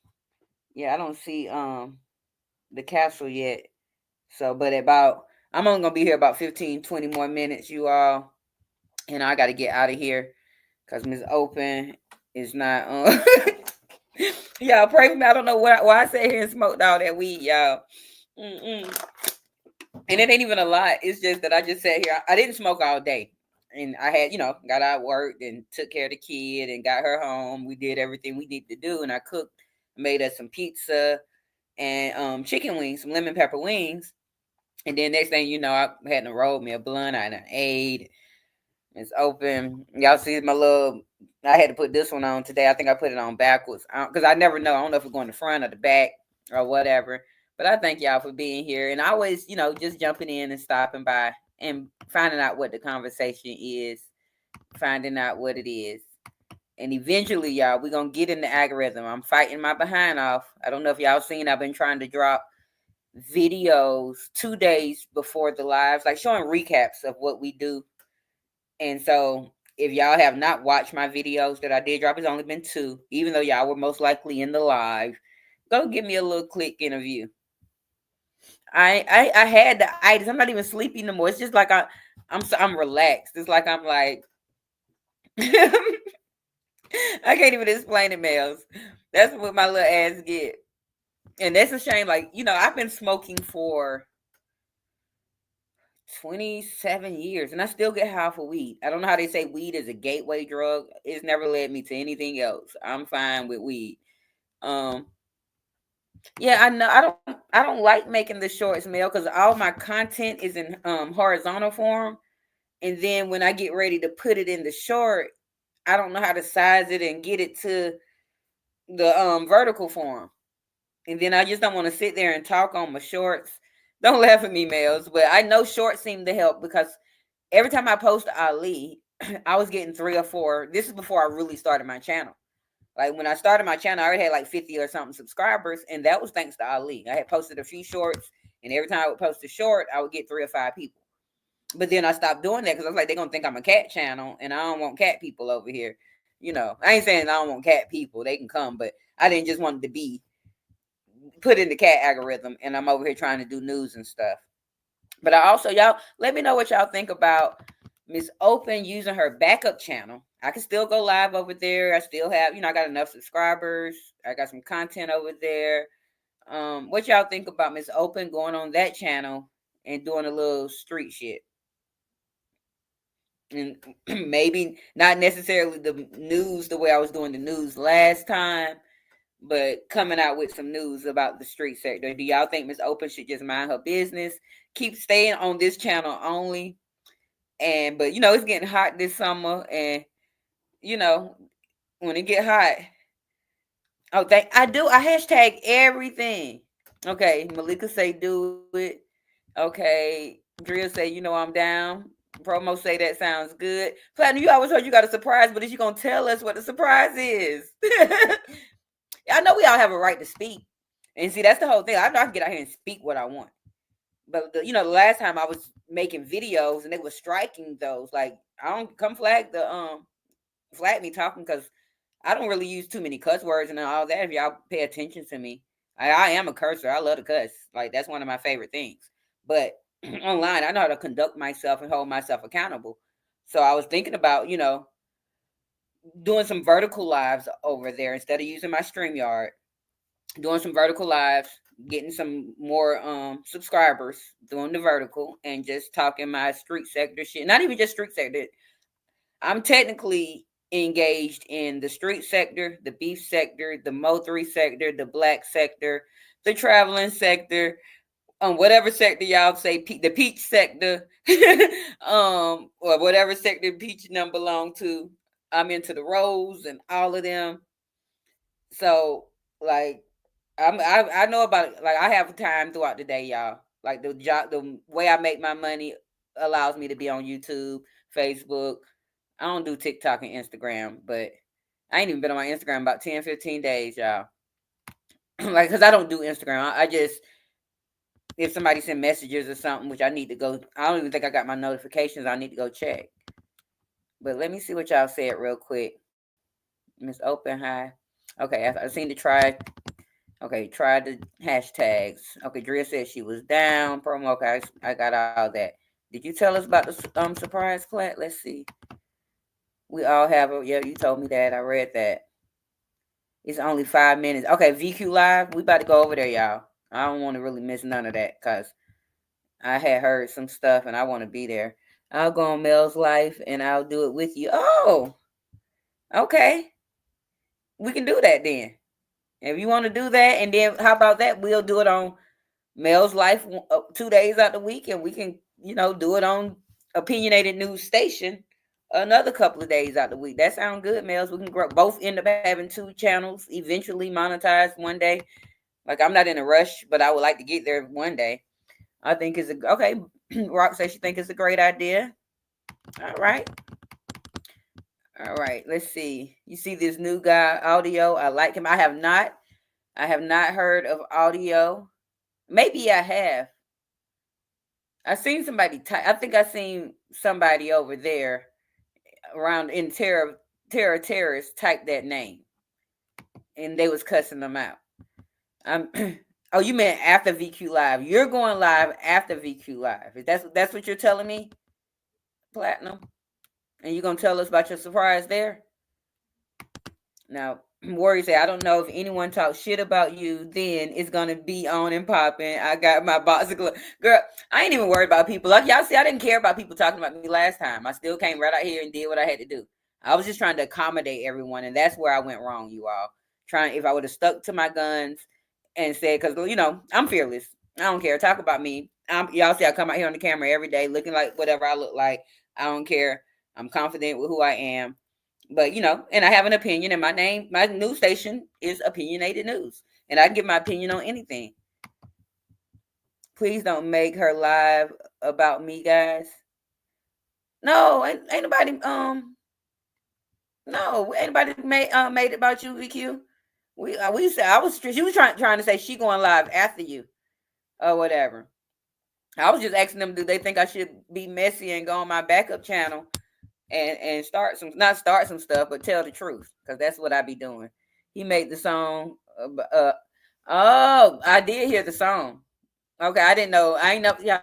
B: Yeah, I don't see the castle yet. So, but I'm only gonna be here about 15, 20 more minutes, you all. And I gotta get out of here because Miss Open is not y'all pray for me. I don't know why I sat here and smoked all that weed, y'all. Mm-mm. And it ain't even a lot. It's just that I just sat here. I didn't smoke all day. And I had, got out of work and took care of the kid and got her home. We did everything we needed to do. And I cooked, made us some pizza and chicken wings, some lemon pepper wings. And then next thing you know, I had to roll me a blunt. I done ate. It's open. Y'all see my little. I had to put this one on today. I think I put it on backwards because I never know. I don't know if it's going the front or the back or whatever. But I thank y'all for being here and always, just jumping in and stopping by and finding out what the conversation is, finding out what it is. And eventually, y'all, we're going to get in the algorithm. I'm fighting my behind off. I don't know if y'all seen, I've been trying to drop videos 2 days before the lives, like showing recaps of what we do. And so if y'all have not watched my videos that I did drop, it's only been 2, even though y'all were most likely in the live. Go give me a little quick interview. I had the itis. I'm not even sleepy no more. It's just like I'm relaxed. It's like I'm like I can't even explain it, Mels. That's what my little ass get. And that's a shame. Like, I've been smoking for 27 years and I still get high for weed. I don't know how they say weed is a gateway drug. It's never led me to anything else. I'm fine with weed. Yeah, I know. I don't like making the shorts, Mel, because all my content is in horizontal form. And then when I get ready to put it in the short, I don't know how to size it and get it to the vertical form. And then I just don't want to sit there and talk on my shorts. Don't laugh at me, Mels, but I know shorts seem to help because every time I post Ali, I was getting 3 or 4. This is before I really started my channel. Like when I started my channel, I already had like 50 or something subscribers, and that was thanks to Ali. I had posted a few shorts, and every time I would post a short, I would get 3 or 5 people. But then I stopped doing that because I was like, they're gonna think I'm a cat channel, and I don't want cat people over here. I ain't saying I don't want cat people; they can come, but I didn't just want it to be put in the cat algorithm, and I'm over here trying to do news and stuff. But I also, y'all, let me know what y'all think about Miss Open using her backup channel. I can still go live over there. I still have, I got enough subscribers. I got some content over there. What y'all think about Miss Open going on that channel and doing a little street shit? And maybe not necessarily the news the way I was doing the news last time, but coming out with some news about the street sector. Do y'all think Miss Open should just mind her business, keep staying on this channel only? But it's getting hot this summer, and when it get hot, I hashtag everything. Okay, Malika say do it. Okay, Drill say I'm down. Promo say that sounds good. Platinum, you always heard you got a surprise, but is you gonna tell us what the surprise is? I know we all have a right to speak, and see that's the whole thing. I know I can get out here and speak what I want. But the last time I was making videos and they were striking those. Like, I don't come flag me talking, because I don't really use too many cuss words and all that. If y'all pay attention to me, I am a cursor. I love to cuss. Like, that's one of my favorite things. But online, I know how to conduct myself and hold myself accountable. So I was thinking about, doing some vertical lives over there instead of using my StreamYard. Doing some vertical lives, getting some more subscribers, doing the vertical, and just talking my street sector shit. Not even just street sector. I'm technically engaged in the street sector, the beef sector, the motory sector, the black sector, the traveling sector, whatever sector y'all say, the peach sector, or whatever sector peach and them belong to. I'm into the rose and all of them. So, like, I know about it. Like, I have time throughout the day, y'all. Like, the way I make my money allows me to be on YouTube, Facebook. I don't do TikTok and Instagram, but I ain't even been on my Instagram about 10, 15 days, y'all. Like, because I don't do Instagram. I just, if somebody send messages or something, which I need to go, I don't even think I got my notifications. I need to go check. But let me see what y'all said real quick. Miss Open, hi. Okay, I seen the try. Okay, try the hashtags. Okay, Drea said she was down. Promo. Okay, I got all that. Did you tell us about the surprise class? Let's see. We all have a. Yeah, you told me that. I read that. It's only 5 minutes. Okay, VQ Live. We about to go over there, y'all. I don't want to really miss none of that, because I had heard some stuff and I want to be there. I'll go on Mel's Life and I'll do it with you. Oh, okay. We can do that then. If you want to do that, and then how about that? We'll do it on Mel's Life 2 days out the week, and we can, do it on Opinionated News Station another couple of days out the week. That sounds good, Mel's. We can both end up having 2 channels, eventually monetized one day. Like, I'm not in a rush, but I would like to get there one day. I think it's okay. Rock says she thinks it's a great idea. All right. All right. Let's see. You see this new guy, Audio. I like him. I have not heard of Audio. Maybe I have. I seen somebody I think I seen somebody over there around in Terrorist type that name, and they was cussing them out. Oh, you meant after VQ Live? You're going live after VQ Live? Is that's what you're telling me, Platinum? And you're gonna tell us about your surprise there? Now, Warrior say, I don't know if anyone talks shit about you, then it's gonna be on and popping. I got my box of gloves. Girl, I ain't even worried about people. Like y'all see, I didn't care about people talking about me last time. I still came right out here and did what I had to do. I was just trying to accommodate everyone, and that's where I went wrong, you all. If I would have stuck to my guns and said, because I'm fearless. I don't care. Talk about me. Y'all see, I come out here on the camera every day looking like whatever I look like. I don't care. I'm confident with who I am. But and I have an opinion, and my news station is Opinionated News, and I can give my opinion on anything. Please don't make her live about me, guys. No, ain't nobody no, ain't nobody made it about you, VQ. We said she was trying to say she going live after you or whatever. I was just asking them, do they think I should be messy and go on my backup channel and not start some stuff, but tell the truth, because that's what I be doing. He made the song. Oh, I did hear the song. Okay, I didn't know. I ain't know. Yeah.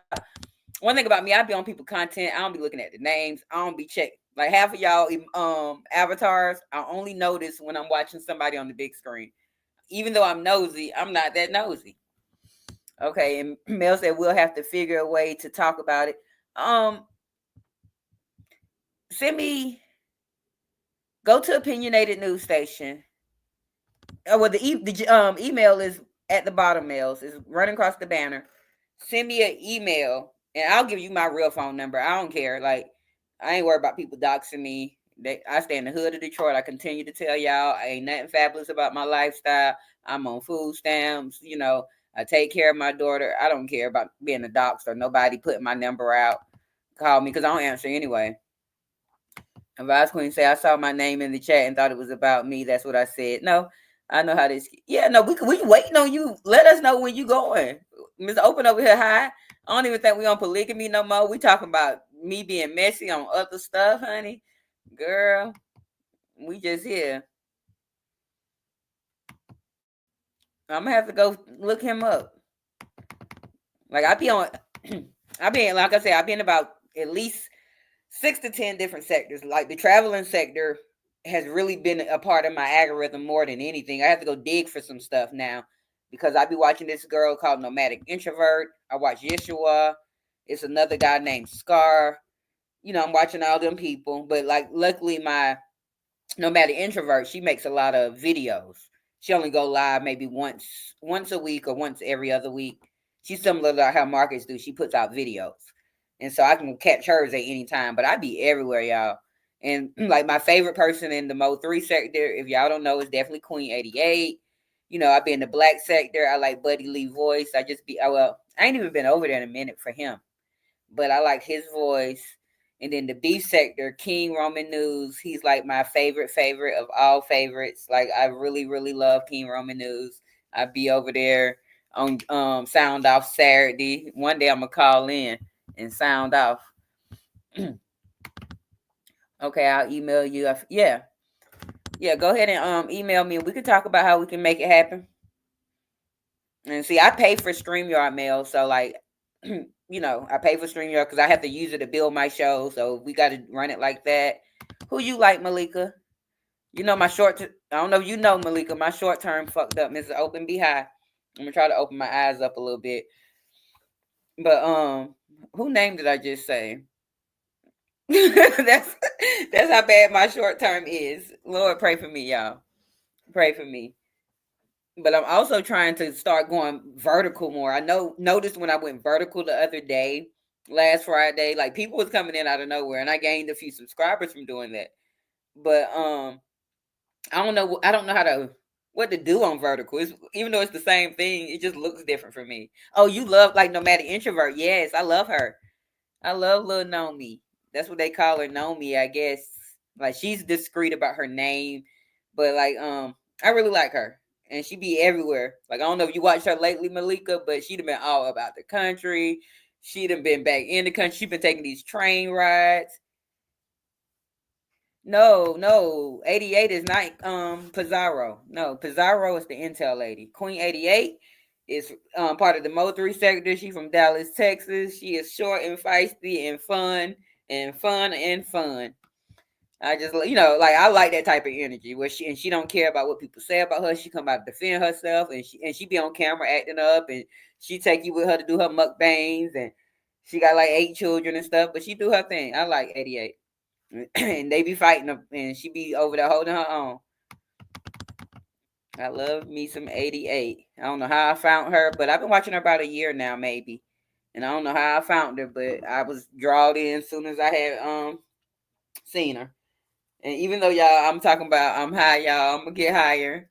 B: One thing about me, I be on people content. I don't be looking at the names. I don't be checking. Like half of y'all avatars, I only notice when I'm watching somebody on the big screen. Even though I'm nosy, I'm not that nosy. Okay, and Mel said we'll have to figure a way to talk about it. Send me. Go to Opinionated News Station. Well, the email is at the bottom. Mails is running across the banner. Send me an email, and I'll give you my real phone number. I don't care. Like, I ain't worried about people doxing me. I stay in the hood of Detroit. I continue to tell y'all I ain't nothing fabulous about my lifestyle. I'm on food stamps. I take care of my daughter. I don't care about being a dox or nobody putting my number out. Call me, because I don't answer anyway. And Vice Queen say, I saw my name in the chat and thought it was about me. That's what I said. No, I know how this. Yeah, no, we waiting on you. Let us know when you going. Miss Open over here. Hi. I don't even think we on polygamy no more. We talking about me being messy on other stuff, honey. Girl, we just here. I'm gonna have to go look him up. Like I be on, I be like I said, I be in about at least 6 to 10 different sectors. Like the traveling sector has really been a part of my algorithm more than anything. I have to go dig for some stuff now because I be watching this girl called Nomadic Introvert. I watch Yeshua. It's another guy named Scar. I'm watching all them people, but like luckily my Nomadic Introvert, she makes a lot of videos. She only go live maybe once a week or once every other week. She's similar to how Marcus do. She puts out videos. And so I can catch hers at any time. But I be everywhere, y'all. And like my favorite person in the Mo3 sector, if y'all don't know, is definitely Queen 88. I be in the black sector. I like Buddy Lee voice. I ain't even been over there in a minute for him. But I like his voice. And then the beef sector, King Roman News. He's like my favorite of all favorites. Like I really, really love King Roman News. I be over there on Sound Off Saturday. One day I'm gonna call in and sound off. Okay, I'll email you. Yeah. Go ahead and email me. We can talk about how we can make it happen. And see, I pay for StreamYard mail, so like, I pay for StreamYard because I have to use it to build my show. So we got to run it like that. Who you like, Malika? My I don't know if you know, Malika. My short term fucked up. Mr. Open Be High. I'm gonna try to open my eyes up a little bit. But who name did I just say? that's how bad my short term is. Lord, pray for me, y'all. Pray for me. But I'm also trying to start going vertical more. Noticed when I went vertical the other day, last Friday, like people was coming in out of nowhere, and I gained a few subscribers from doing that. But I don't know. I don't know what to do on vertical. Even though it's the same thing, it just looks different for me. Oh, you love like Nomadic Introvert? Yes, I love her. I love little Nomi. That's what they call her, Nomi, I guess. Like she's discreet about her name, but like I really like her, and she be everywhere. Like I don't know if you watched her lately, Malika, but she'd have been all about the country. She'd have been back in the country. She'd been taking these train rides. No, 88 is not Pizarro. No, Pizarro is the Intel lady. Queen 88 is part of the Mo3 sector. She's from Dallas, Texas. She is short and feisty and fun and fun and fun. I just like I like that type of energy where she don't care about what people say about her. She come out to defend herself, and she be on camera acting up, and she take you with her to do her mukbangs, and she got like 8 children and stuff, but she do her thing. I like 88. And they be fighting her, and she be over there holding her own. I love me some 88. I don't know how I found her, but I've been watching her about a year now, maybe. And I don't know how I found her, but I was drawn in as soon as I had seen her. And even though y'all, I'm talking about I'm high, y'all, I'm gonna get higher.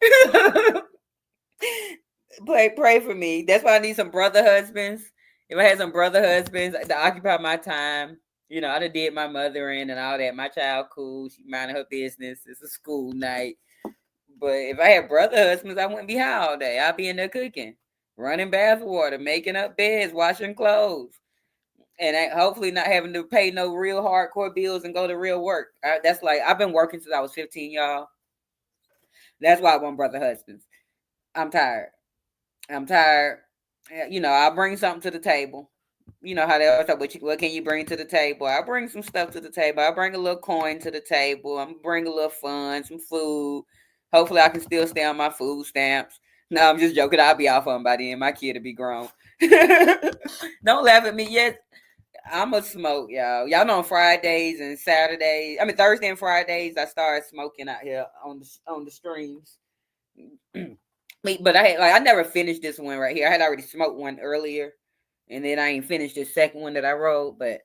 B: Pray for me. That's why I need some brother husbands. If I had some brother husbands to occupy my time, I done did my mother in and all that. My child cool. She minding her business. It's a school night. But if I had brother husbands, I wouldn't be high all day. I'd be in there cooking, running bath water, making up beds, washing clothes, and hopefully not having to pay no real hardcore bills and go to real work. That's like I've been working since I was 15, y'all. That's why I want brother husbands. I'm tired. I'll bring something to the table. You know how they always talk, what can you bring to the table? I bring some stuff to the table. I bring a little coin to the table. I'm bring a little fun, some food. Hopefully, I can still stay on my food stamps. No, I'm just joking. I'll be off on by then. My kid will be grown. Don't laugh at me yet. I'm a smoke, y'all. Y'all know on Fridays and Saturdays. I mean Thursday and Fridays. I started smoking out here on the streams. But I never finished this one right here. I had already smoked one earlier, and then I ain't finished the second one that I rolled. But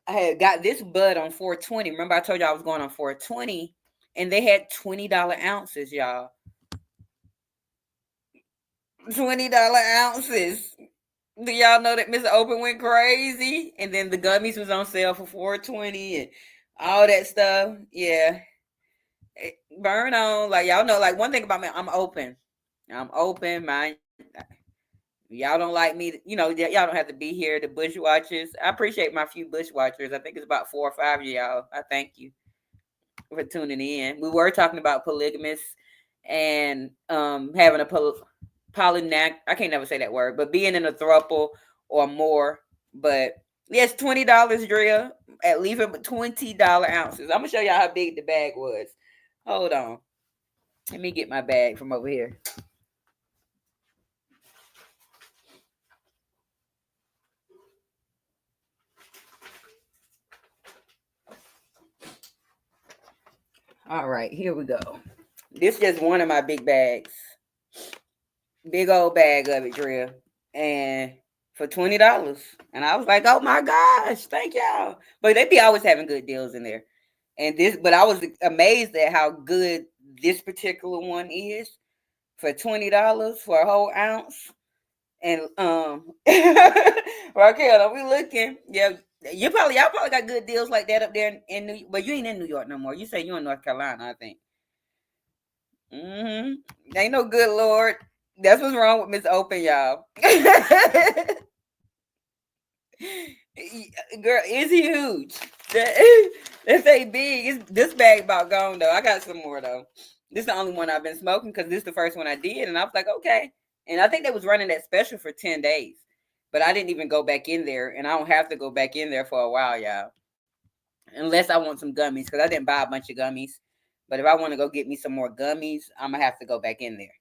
B: I had got this bud on 420. Remember I told y'all I was going on 420, and they had $20 ounces, y'all. $20 ounces. Do y'all know that Mr. Open went crazy? And then the gummies was on sale for 420 and all that stuff. Yeah. Burn on. Like y'all know, like one thing about me, I'm open. I'm open. Y'all don't like me, y'all don't have to be here. The bush watchers, I appreciate my few bush watchers. I think it's about 4 or 5 of y'all. I thank you for tuning in. We were talking about polygamous and having a polynac. I can't never say that word, but being in a throuple or more. But yes, $20, Drea. At least $20 ounces. I'm gonna show y'all how big the bag was. Hold on. Let me get my bag from over here. All right, here we go. This is just one of my big bags. Big old bag of it, Drea. And for $20. And I was like, oh my gosh, thank y'all. But they be always having good deals in there. But I was amazed at how good this particular one is for $20 for a whole ounce. And Raquel, are we looking? Yeah, y'all probably got good deals like that up there in New York. But you ain't in New York no more. You say you're in North Carolina, I think. Ain't no good Lord. That's what's wrong with Miss Open, y'all. Girl, it's huge. That say big. This bag about gone though. I got some more though. This is the only one I've been smoking because this is the first one I did, and I was like, okay. And I think they was running that special for 10 days, but I didn't even go back in there, and I don't have to go back in there for a while, y'all, unless I want some gummies because I didn't buy a bunch of gummies. But if I want to go get me some more gummies, I'm gonna have to go back in there.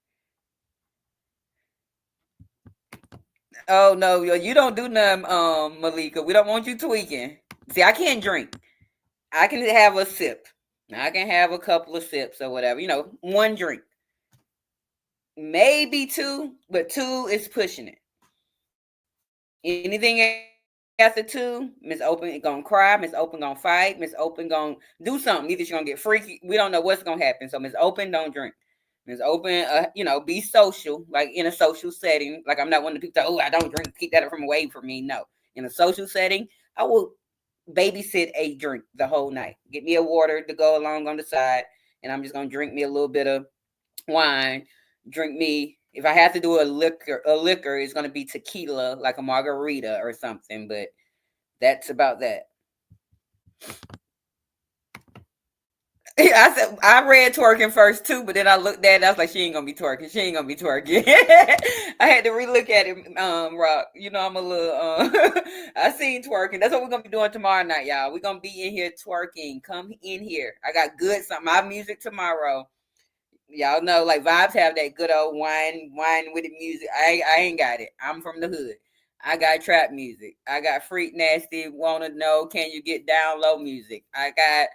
B: Oh no, you don't do none, Malika. We don't want you tweaking. See, I can't drink. I can have a sip. I can have a couple of sips or whatever. One drink. Maybe two, but two is pushing it. Anything after two, Miss Open gonna cry, Miss Open gonna fight, Miss Open gonna do something. Either she's gonna get freaky. We don't know what's gonna happen. So Miss Open don't drink. Miss Open, be social, like in a social setting. Like I'm not one of the people that, I don't drink, keep that from away from me. No. In a social setting, I will babysit a drink the whole night. Get me a water to go along on the side, and I'm just gonna drink me a little bit of wine. Drink me, if I have to do a liquor, it's gonna be tequila, like a margarita or something. But that's about that. I said I read twerking first too, but then I looked at it. I was like, she ain't gonna be twerking. She ain't gonna be twerking. I had to relook at it. Rock. I'm a little. I seen twerking. That's what we're gonna be doing tomorrow night, y'all. We're gonna be in here twerking. Come in here. I got good my music tomorrow. Y'all know, like Vibes have that good old wine with the music. I ain't got it. I'm from the hood. I got trap music. I got freak nasty. Wanna know? Can you get down low music? I got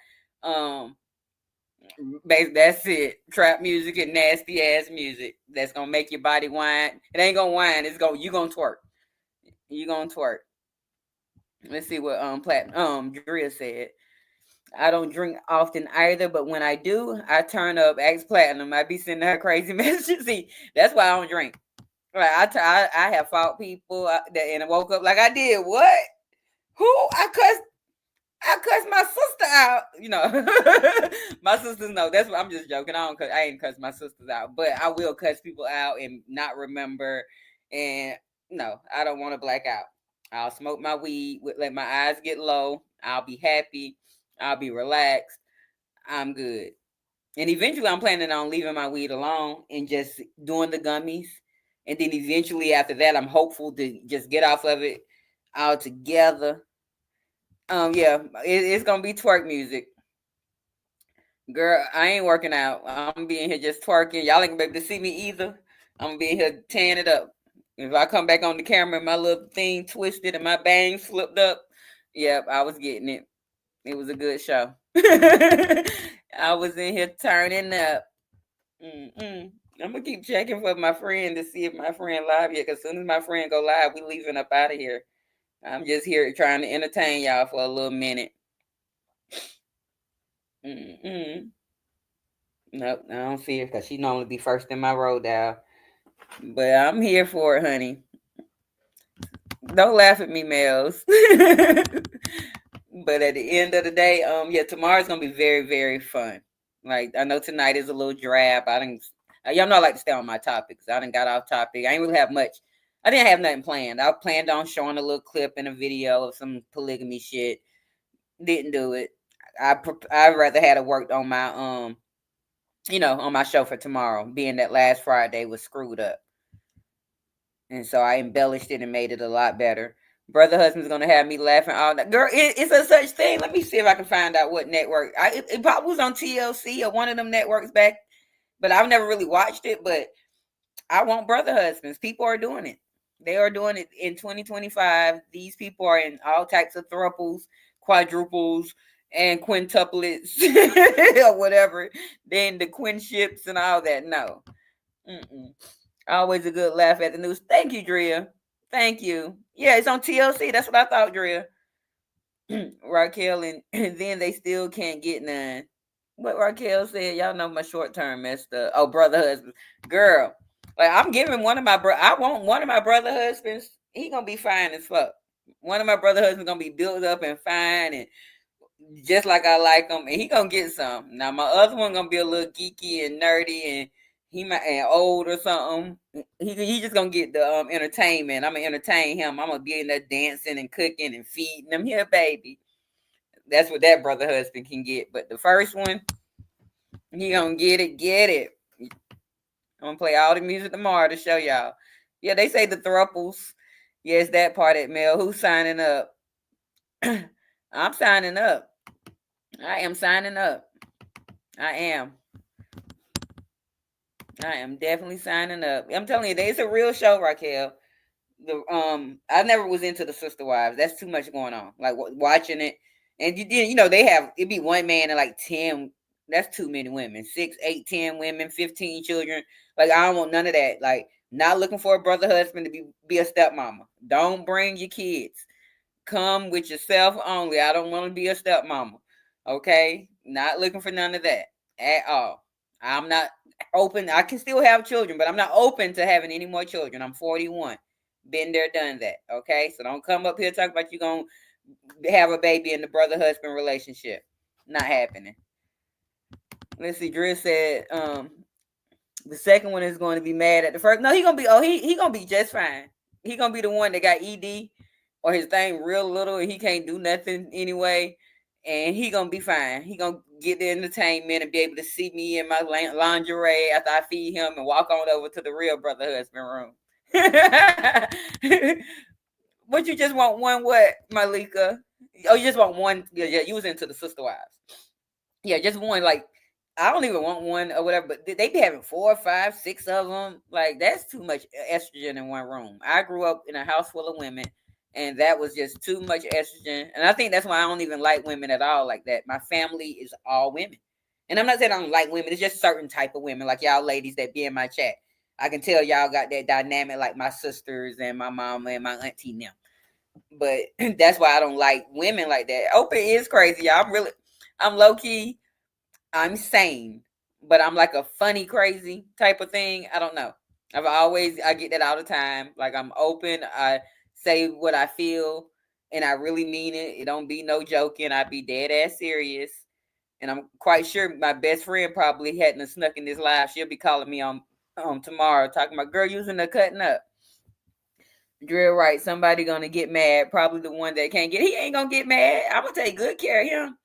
B: that's it. Trap music and nasty ass music that's gonna make your body whine. It ain't gonna whine. You gonna twerk. You gonna twerk. Let's see what Drea said. I don't drink often either, but when I do, I turn up X Platinum. I be sending her crazy messages. See, that's why I don't drink. Right? I have fought people and I woke up like I did. What? Who? I cussed my sister out. My sisters know. That's what I'm just joking. I ain't cuss my sisters out, but I will cuss people out and not remember. And no, I don't want to black out. I'll smoke my weed, let my eyes get low. I'll be happy. I'll be relaxed. I'm good. And eventually I'm planning on leaving my weed alone and just doing the gummies. And then eventually after that, I'm hopeful to just get off of it altogether. Yeah, it's gonna be twerk music. Girl, I ain't working out. I'm being here just twerking. Y'all ain't gonna be able to see me either. I'm gonna be in here tearing it up. If I come back on the camera and my little thing twisted and my bangs flipped up, yep, I was getting it. It was a good show. I was in here turning up. I'm gonna keep checking for my friend to see if my friend live yet. Cause as soon as my friend go live, we leaving up out of here. I'm just here trying to entertain y'all for a little minute. Nope, I don't see her because she normally be first in my road down. But I'm here for it, honey. Don't laugh at me, Mels. But at the end of the day, tomorrow's gonna be very, very fun. Like I know tonight is a little drab. Y'all know I like to stay on my topics. I done got off topic. I ain't really have much. I didn't have nothing planned. I planned on showing a little clip and a video of some polygamy shit. Didn't do it. I'd rather had it worked on my on my show for tomorrow, being that last Friday was screwed up. And so I embellished it and made it a lot better. Brother Husband's gonna have me laughing all night. Girl, it's a such thing. Let me see if I can find out what network. It probably was on TLC or one of them networks back, but I've never really watched it. But I want Brother Husbands. People are doing it. They are doing it in 2025. These people are in all types of thruples, quadruples, and quintuplets or whatever. Then the quinships and all that. No. Mm-mm. Always a good laugh at the news. Thank you, Drea. Thank you. Yeah, it's on TLC. That's what I thought, Drea. Raquel and then they still can't get none. What Raquel said, y'all know my short term messed up. Oh, brother husband. Girl. Like I'm giving one of my I want one of my brother husbands. He gonna be fine as fuck. One of my brother husbands gonna be built up and fine and just like I like him, and he gonna get some. Now my other one gonna be a little geeky and nerdy, and he might and old or something. He just gonna get the entertainment. I'm gonna entertain him. I'm gonna be in there dancing and cooking and feeding him. Here, baby. That's what that brother husband can get. But the first one, he gonna get it. I'm gonna play all the music tomorrow to show y'all. Yeah, they say the thruples. Yes, that part at Mel. Who's signing up? I'm signing up. I am signing up. I am. I am definitely signing up. I'm telling you, it's a real show, Raquel. I never was into the Sister Wives. That's too much going on. Like watching it, and they have it be one man and like 10. That's too many women. 6, 8, 10 women, 15 children. Like I don't want none of that. Like not looking for a brother husband to be a stepmama. Don't bring your kids. Come with yourself only. I don't want to be a stepmama. Okay? Not looking for none of that at all. I'm not open. I can still have children, but I'm not open to having any more children. I'm 41. Been there, done that. Okay? So don't come up here talking about you going to have a baby in the brother husband relationship. Not happening. Let's see. Drew said the second one is going to be mad at the first. No, he gonna be he gonna be just fine. He gonna be the one that got ED or his thing real little and he can't do nothing anyway. And he gonna be fine. He gonna get the entertainment and be able to see me in my lingerie after I feed him and walk on over to the real brother husband room. What you just want one what, Malika? Oh, you just want one. Yeah, you was into the Sister Wives. Yeah, just one. Like I don't even want one or whatever, but they be having 4, 5, 6 of them. Like that's too much estrogen in one room. I grew up in a house full of women, and that was just too much estrogen. And I think that's why I don't even like women at all like that. My family is all women, and I'm not saying I don't like women. It's just certain type of women, like y'all ladies that be in my chat. I can tell y'all got that dynamic, like my sisters and my mama and my auntie now. But that's why I don't like women like that. Open is crazy, y'all. I'm low key. I'm sane, but I'm like a funny, crazy type of thing. I don't know. I get that all the time. Like I'm open. I say what I feel and I really mean it. It don't be no joking. I be dead ass serious. And I'm quite sure my best friend probably hadn't snuck in this live. She'll be calling me on tomorrow talking about girl using the cutting up. Drill right. Somebody gonna get mad. Probably the one that can't get. He ain't gonna get mad. I'm gonna take good care of him.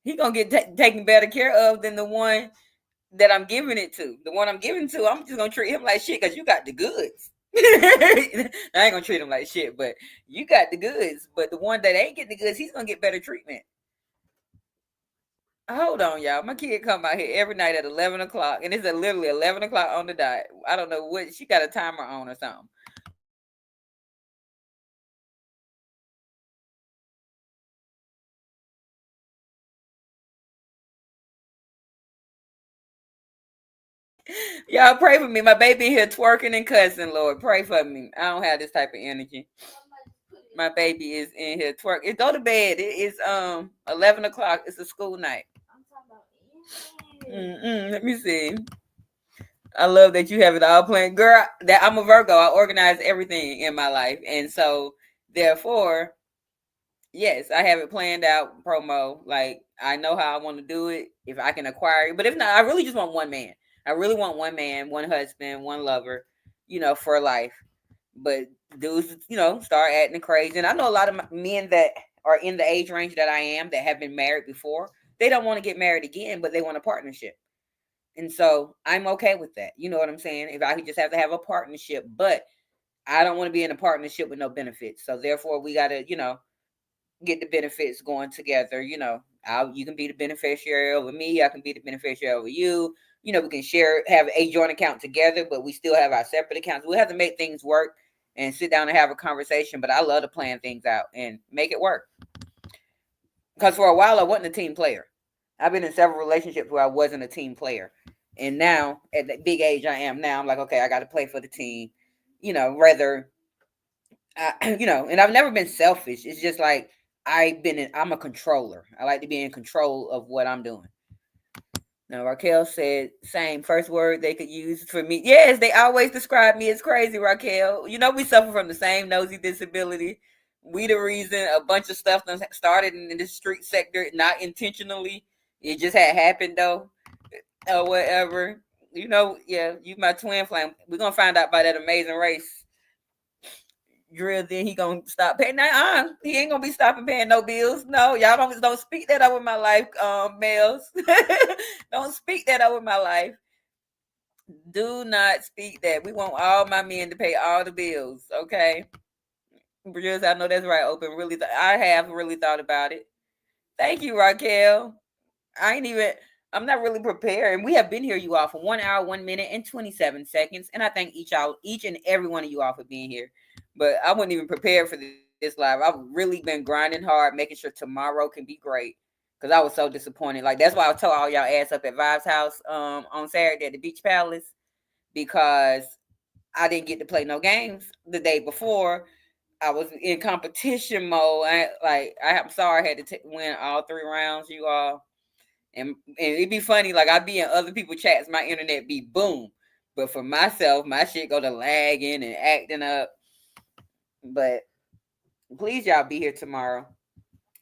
B: He gonna get taken better care of than the one that I'm giving it to. The one I'm giving to, I'm just gonna treat him like shit because you got the goods. I ain't gonna treat him like shit, but you got the goods. But the one that ain't getting the goods, he's gonna get better treatment. Hold on, y'all. My kid come out here every night at 11 o'clock, and it's literally 11 o'clock on the dot. I don't know what she got a timer on or something. Y'all pray for me. My baby here twerking and cussing. Lord, pray for me. I don't have this type of energy. My baby is in here twerking. Go to bed. It is 11 o'clock. It's a school night. Let me see. I love that you have it all planned, girl. That I'm a Virgo. I organize everything in my life, and so therefore, yes, I have it planned out. Promo. Like I know how I want to do it. If I can acquire it, but if not, I really just want one man. I really want one man, one husband, one lover. For life. But dudes, start acting crazy. And I know a lot of men that are in the age range that I am that have been married before. They don't want to get married again, but they want a partnership. And so I'm okay with that. You know what I'm saying? If I could just have to have a partnership, but I don't want to be in a partnership with no benefits. So therefore, we got to, get the benefits going together. You can be the beneficiary over me. I can be the beneficiary over you. We can have a joint account together, but we still have our separate accounts. We have to make things work and sit down and have a conversation. But I love to plan things out and make it work. Because for a while, I wasn't a team player. I've been in several relationships where I wasn't a team player. And now, at the big age I am now, I'm like, okay, I got to play for the team. Rather, and I've never been selfish. It's just like I'm a controller. I like to be in control of what I'm doing. Now, Raquel said, same first word they could use for me. Yes, they always describe me as crazy, Raquel. We suffer from the same nosy disability. We the reason a bunch of stuff started in the street sector, not intentionally. It just had happened, though, or whatever. Yeah, you my twin flame. We're going to find out about that Amazing Race drill, then he gonna stop paying. Now, he ain't gonna be stopping paying no bills. No, y'all don't speak that over my life, males. Don't speak that over my life. Do not speak that. We want all my men to pay all the bills. Okay, Bridges, I know that's right. Open, really, I have really thought about it. Thank you, Raquel. I'm not really prepared. And we have been here, you all, for 1 hour, 1 minute, and 27 seconds. And I thank each and every one of you all for being here. But I wasn't even prepared for this live. I've really been grinding hard, making sure tomorrow can be great. Because I was so disappointed. Like, that's why I told all y'all ass up at Vibes House on Saturday at the Beach Palace. Because I didn't get to play no games the day before. I was in competition mode. I'm sorry I had to win all 3 rounds, you all. And it'd be funny, like I'd be in other people's chats, my internet be boom. But for myself, my shit go to lagging and acting up. But please, y'all be here tomorrow.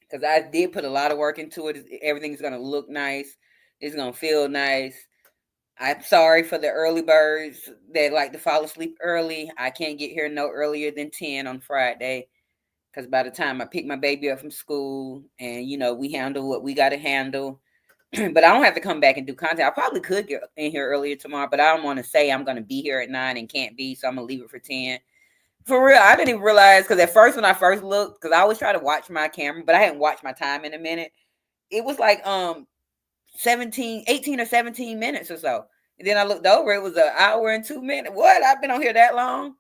B: Because I did put a lot of work into it. Everything's going to look nice. It's going to feel nice. I'm sorry for the early birds that like to fall asleep early. I can't get here no earlier than 10 on Friday. Because by the time I pick my baby up from school and, we handle what we got to handle. But I don't have to come back and do content. I probably could get in here earlier tomorrow, but I don't want to say I'm going to be here at 9 and can't be, so I'm going to leave it for 10. For real, I didn't even realize, because at first when I first looked, because I always try to watch my camera, but I hadn't watched my time in a minute. It was like 18 or 17 minutes or so. And then I looked over, it was an hour and 2 minutes. What? I've been on here that long?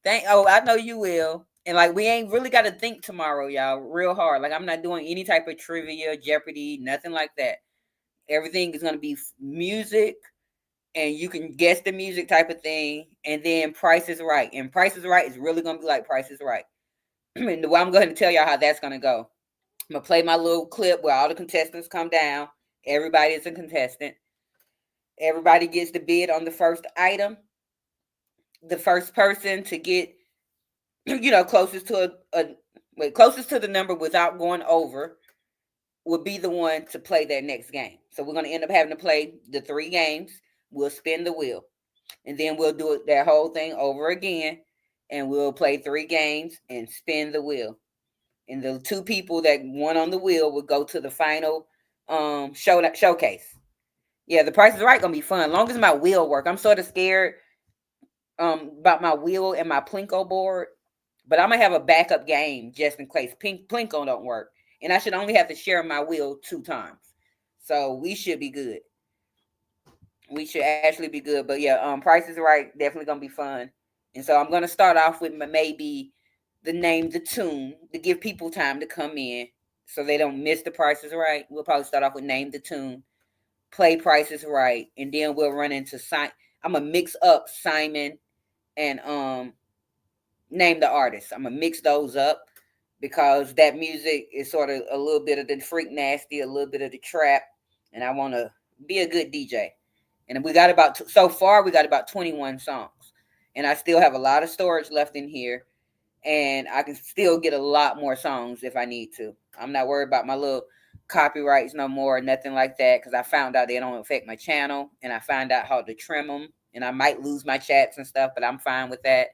B: I know you will. And like, we ain't really got to think tomorrow, y'all, real hard. Like, I'm not doing any type of trivia, Jeopardy, nothing like that. Everything is going to be music, and you can guess the music type of thing. And then Price is Right. And Price is Right is really going to be like Price is Right. And I'm going to tell y'all how that's going to go. I'm going to play my little clip where all the contestants come down. Everybody is a contestant. Everybody gets the bid on the first item. The first person to get, closest to closest to the number without going over will be the one to play that next game. So we're going to end up having to play the 3 games. We'll spin the wheel. And then we'll do that whole thing over again. And we'll play 3 games and spin the wheel. And the 2 people that won on the wheel will go to the final showcase. Yeah, the Price is Right going to be fun. As long as my wheel work. I'm sort of scared about my wheel and my Plinko board. But I'm going to have a backup game just in case Plinko don't work. And I should only have to share my wheel 2 times. So we should be good. We should actually be good. But yeah, Price is Right, definitely going to be fun. And so I'm going to start off with maybe the name, the tune, to give people time to come in so they don't miss the Price is Right. We'll probably start off with name the tune, play Price is Right, and then we'll run into I'm going to mix up Simon and name the artist. I'm going to mix those up because that music is sort of a little bit of the freak nasty, a little bit of the trap, and I want to be a good DJ. And we got so far we got about 21 songs. And I still have a lot of storage left in here. And I can still get a lot more songs if I need to. I'm not worried about my little copyrights no more, nothing like that, because I found out they don't affect my channel. And I found out how to trim them. And I might lose my chats and stuff, but I'm fine with that.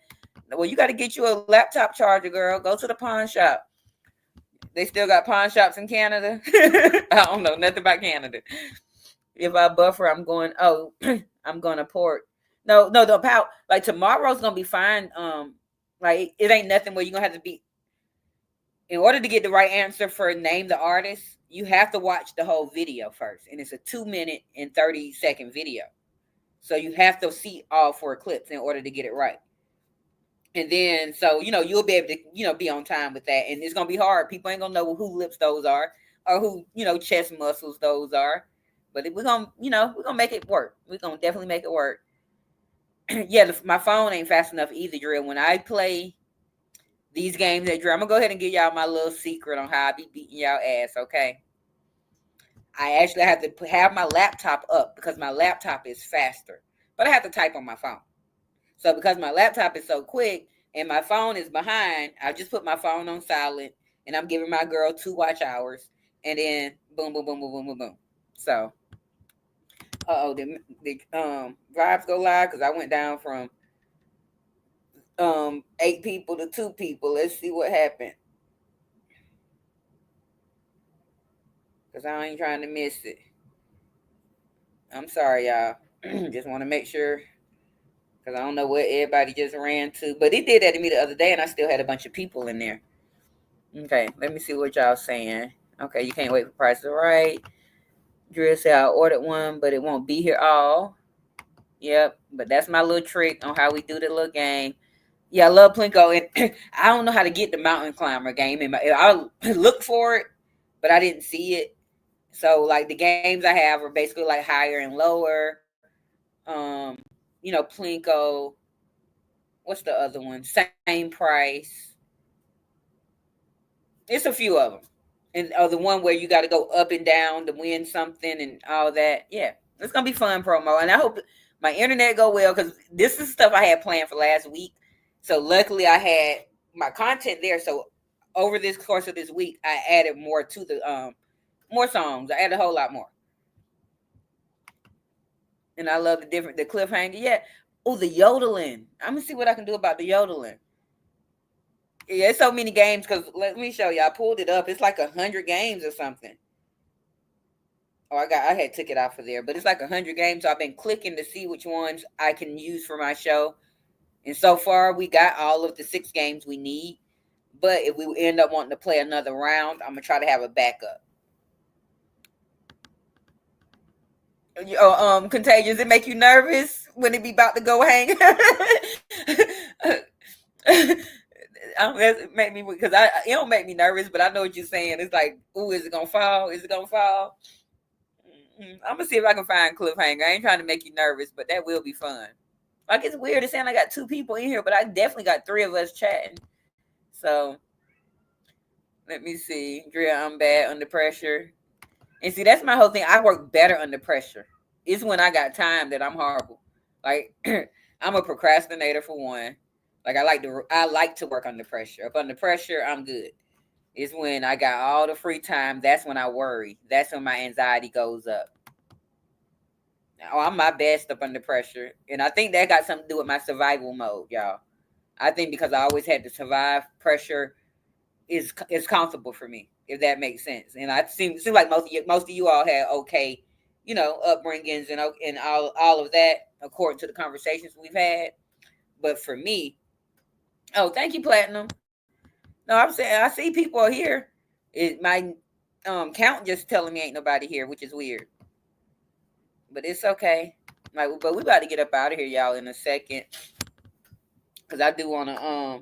B: Well, you got to get you a laptop charger, girl. Go to the pawn shop. They still got pawn shops in Canada. I don't know nothing about Canada. If I buffer, I'm going. Oh, I'm going to port. No, the power. Like tomorrow's gonna be fine. Like it ain't nothing where you're gonna have to be. In order to get the right answer for name the artist, you have to watch the whole video first, and it's a 2 minute and 30-second video. So you have to see all 4 clips in order to get it right. And then, so you'll be able to be on time with that, and it's gonna be hard. People ain't gonna know who lips those are or who chest muscles those are. But we're gonna make it work. We're gonna definitely make it work. Yeah, my phone ain't fast enough either, Drill. When I play these games at Drill, I'm gonna go ahead and give y'all my little secret on how I be beating y'all ass. Okay, I actually have to have my laptop up because my laptop is faster, but I have to type on my phone. So because my laptop is so quick and my phone is behind, I just put my phone on silent and I'm giving my girl 2 watch hours, and then boom, boom, boom, boom, boom, boom, boom. So, the vibes go live because I went down from 8 people to 2 people. Let's see what happened. Because I ain't trying to miss it. I'm sorry, y'all. Just want to make sure. Because I don't know what everybody just ran to. But it did that to me the other day, and I still had a bunch of people in there. Okay, let me see what y'all saying. Okay, you can't wait for Price is Right. Drill said I ordered one, but it won't be here all. Yep, but that's my little trick on how we do the little game. Yeah, I love Plinko, and I don't know how to get the mountain climber game. I look for it, but I didn't see it. So like the games I have are basically like higher and lower. Plinko. What's the other one? Same price. It's a few of them, and the one where you got to go up and down to win something and all that. Yeah, it's gonna be fun promo, and I hope my internet go well because this is stuff I had planned for last week. So luckily, I had my content there. So over this course of this week, I added more to the more songs. I added a whole lot more, and I love the cliffhanger. Yeah. Oh, the yodeling. I'm gonna see what I can do about the yodeling. Yeah, it's so many games because let me show you. I pulled it up. It's like 100 games or something. Oh, I had took it off of there, but it's like 100 games. So I've been clicking to see which ones I can use for my show. And so far, we got all of the 6 games we need. But if we end up wanting to play another round, I'm gonna try to have a backup. Contagious. It make you nervous when it be about to go hang. That make me because it don't make me nervous, but I know what you're saying. It's like, ooh, is it gonna fall? Is it gonna fall? I'm gonna see if I can find cliffhanger. I ain't trying to make you nervous, but that will be fun. Like it's weird. It's saying I got 2 people in here, but I definitely got 3 of us chatting. So let me see. Drea, I'm bad under pressure. And see, that's my whole thing. I work better under pressure. It's when I got time that I'm horrible. Like I'm a procrastinator for one. Like I like to work under pressure. Up under pressure, I'm good. It's when I got all the free time. That's when I worry. That's when my anxiety goes up. Oh, I'm my best up under pressure, and I think that got something to do with my survival mode, y'all. I think because I always had to survive, pressure is comfortable for me, if that makes sense. And I seem like most of you all had okay, upbringings and all of that according to the conversations we've had. But for me, oh, thank you, Platinum. No, I'm saying I see people are here. My count just telling me ain't nobody here, which is weird. But it's okay. But we about to get up out of here, y'all, in a second. Cause I do wanna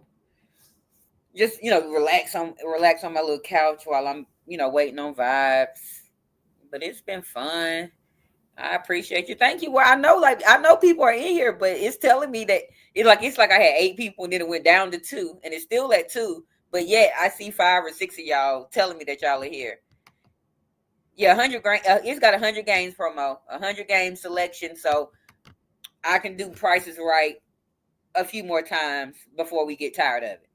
B: just relax on my little couch while I'm waiting on vibes. But it's been fun. I appreciate you. Thank you. Well, I know people are in here, but it's telling me that it's like I had 8 people and then it went down to 2, and it's still at 2. But yet I see 5 or 6 of y'all telling me that y'all are here. Yeah, 100 it's got 100 games promo, 100 game selection, so I can do Prices Right a few more times before we get tired of it.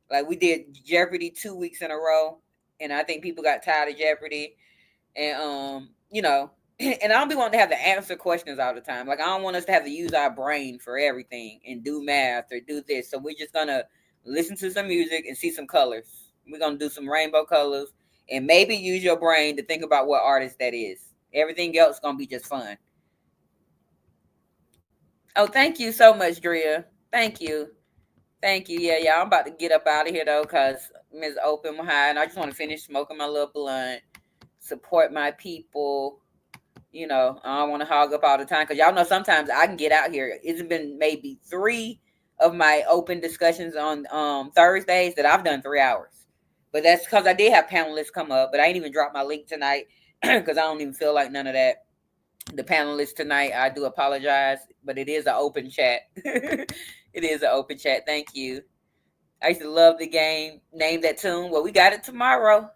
B: Like we did Jeopardy 2 weeks in a row, and I think people got tired of Jeopardy, and And I don't be wanting to have to answer questions all the time. Like I don't want us to have to use our brain for everything and do math or do this. So we're just gonna listen to some music and see some colors. We're gonna do some rainbow colors and maybe use your brain to think about what artist that is. Everything else gonna be just fun. Oh, thank you so much, Drea. Thank you. Thank you. Yeah, yeah. I'm about to get up out of here though, cause Ms. Open behind. I just want to finish smoking my little blunt, support my people. I don't want to hog up all the time because y'all know sometimes I can get out here. It's been maybe three of my open discussions on Thursdays that I've done 3 hours. But that's because I did have panelists come up, but I ain't even dropped my link tonight because I don't even feel like none of that. The panelists tonight, I do apologize, but it is an open chat. It is an open chat. Thank you. I used to love the game. Name that tune. Well, we got it tomorrow.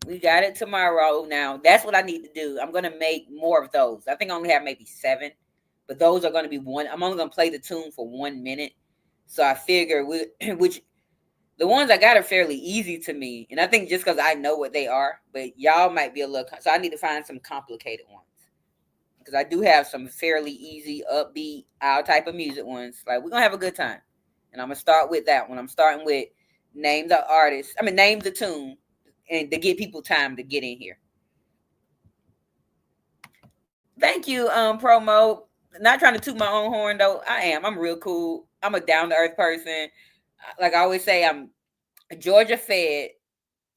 B: We got it tomorrow. Now, that's what I need to do. I'm going to make more of those. I think I only have maybe 7, but those are going to be one. I'm only going to play the tune for 1 minute. So I figure, which the ones I got are fairly easy to me. And I think just because I know what they are, but y'all might be a little, so I need to find some complicated ones. Because I do have some fairly easy, upbeat, our type of music ones. Like, we're going to have a good time. And I'm going to start with that one. I'm starting with name the tune and to give people time to get in here. Thank you, promo. Not trying to toot my own horn though. I am. I'm real cool. I'm a down to earth person. Like I always say, I'm Georgia fed,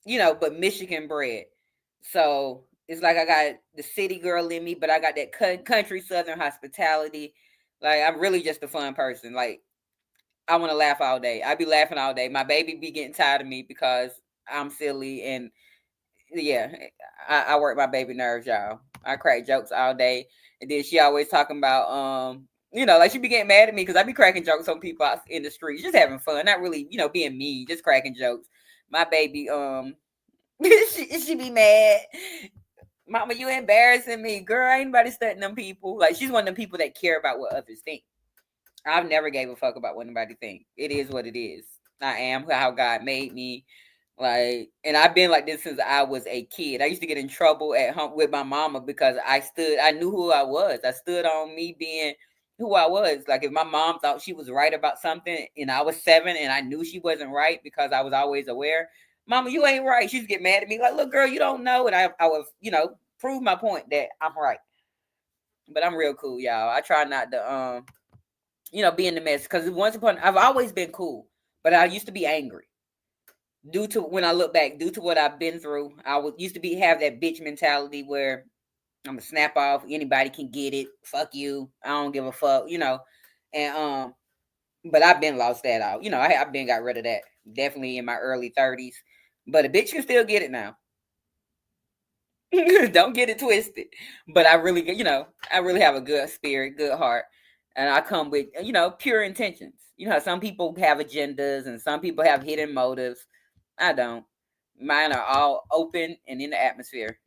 B: but Michigan bred. So it's like I got the city girl in me, but I got that country southern hospitality. Like I'm really just a fun person. Like I want to laugh all day. I be laughing all day. My baby be getting tired of me because I'm silly and yeah, I work my baby nerves, y'all. I crack jokes all day, and then she always talking about like she be getting mad at me because I be cracking jokes on people out in the streets, just having fun, not really, being mean, just cracking jokes. My baby, she be mad. Mama, you embarrassing me, girl. Ain't nobody studying them people. Like she's one of them people that care about what others think. I've never gave a fuck about what anybody think. It is what it is. I am how God made me. Like, and I've been like this since I was a kid. I used to get in trouble at home with my mama because I knew who I was. I stood on me being who I was. Like, if my mom thought she was right about something and I was 7 and I knew she wasn't right because I was always aware, Mama, you ain't right. She'd get mad at me like, look, girl, you don't know. And I was, prove my point that I'm right. But I'm real cool, y'all. I try not to, be in the mess because I've always been cool, but I used to be angry due to when I look back, due to what I've been through. I would used to have that bitch mentality where I'm gonna snap off. Anybody can get it. Fuck you. I don't give a fuck. And but I've been lost that out. I've been got rid of that. Definitely in my early 30s. But a bitch can still get it now. Don't get it twisted. But I really have a good spirit, good heart, and I come with pure intentions. Some people have agendas and some people have hidden motives. I don't. Mine are all open and in the atmosphere.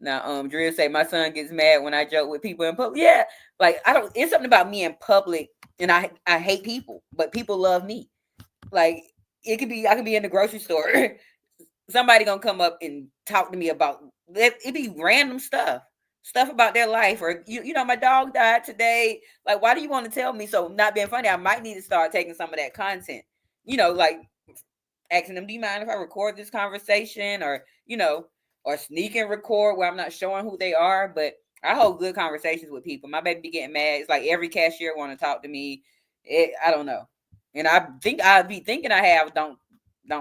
B: Now, Drill say my son gets mad when I joke with people in public. Yeah, like I don't. It's something about me in public, and I hate people, but people love me. Like I could be in the grocery store. Somebody gonna come up and talk to me about it. Be random stuff about their life, or my dog died today. Like, why do you want to tell me? So, not being funny, I might need to start taking some of that content. Like asking them, do you mind if I record this conversation, or sneak and record where I'm not showing who they are, but I hold good conversations with people. My baby be getting mad. It's like every cashier want to talk to me. I don't know. And I think I'd be thinking I have don't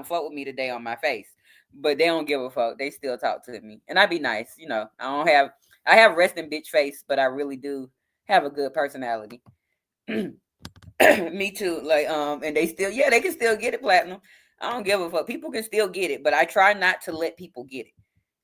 B: fuck with me today on my face. But they don't give a fuck. They still talk to me. And I be nice, I have resting bitch face, but I really do have a good personality. Me too. Like, and they can still get it platinum. I don't give a fuck. People can still get it, but I try not to let people get it.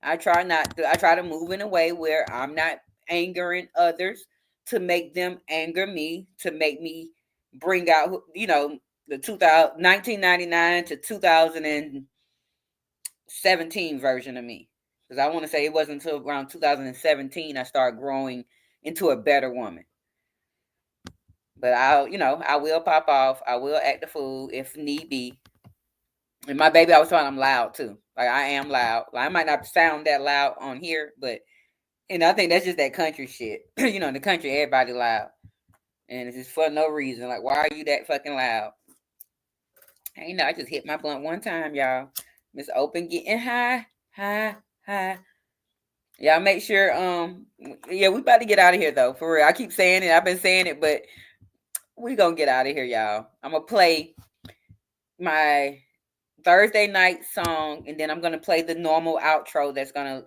B: I try to move in a way where I'm not angering others to make them anger me, to make me bring out, the 1999 to 2017 version of me. Because I want to say it wasn't until around 2017 I started growing into a better woman. But I will pop off. I will act the fool if need be. And my baby, I was telling I'm loud too. Like I am loud. Like I might not sound that loud on here, but And I think that's just that country shit. You know, in the country, everybody loud. And it's just for no reason. Like, why are you that fucking loud? Ain't know, I just hit my blunt one time, y'all. Miss Open getting high, high, high. Y'all make sure, yeah, we about to get out of here though, for real. I keep saying it, I've been saying it, but we gonna get out of here, y'all. I'm gonna play my Thursday night song, and then I'm gonna play the normal outro that's gonna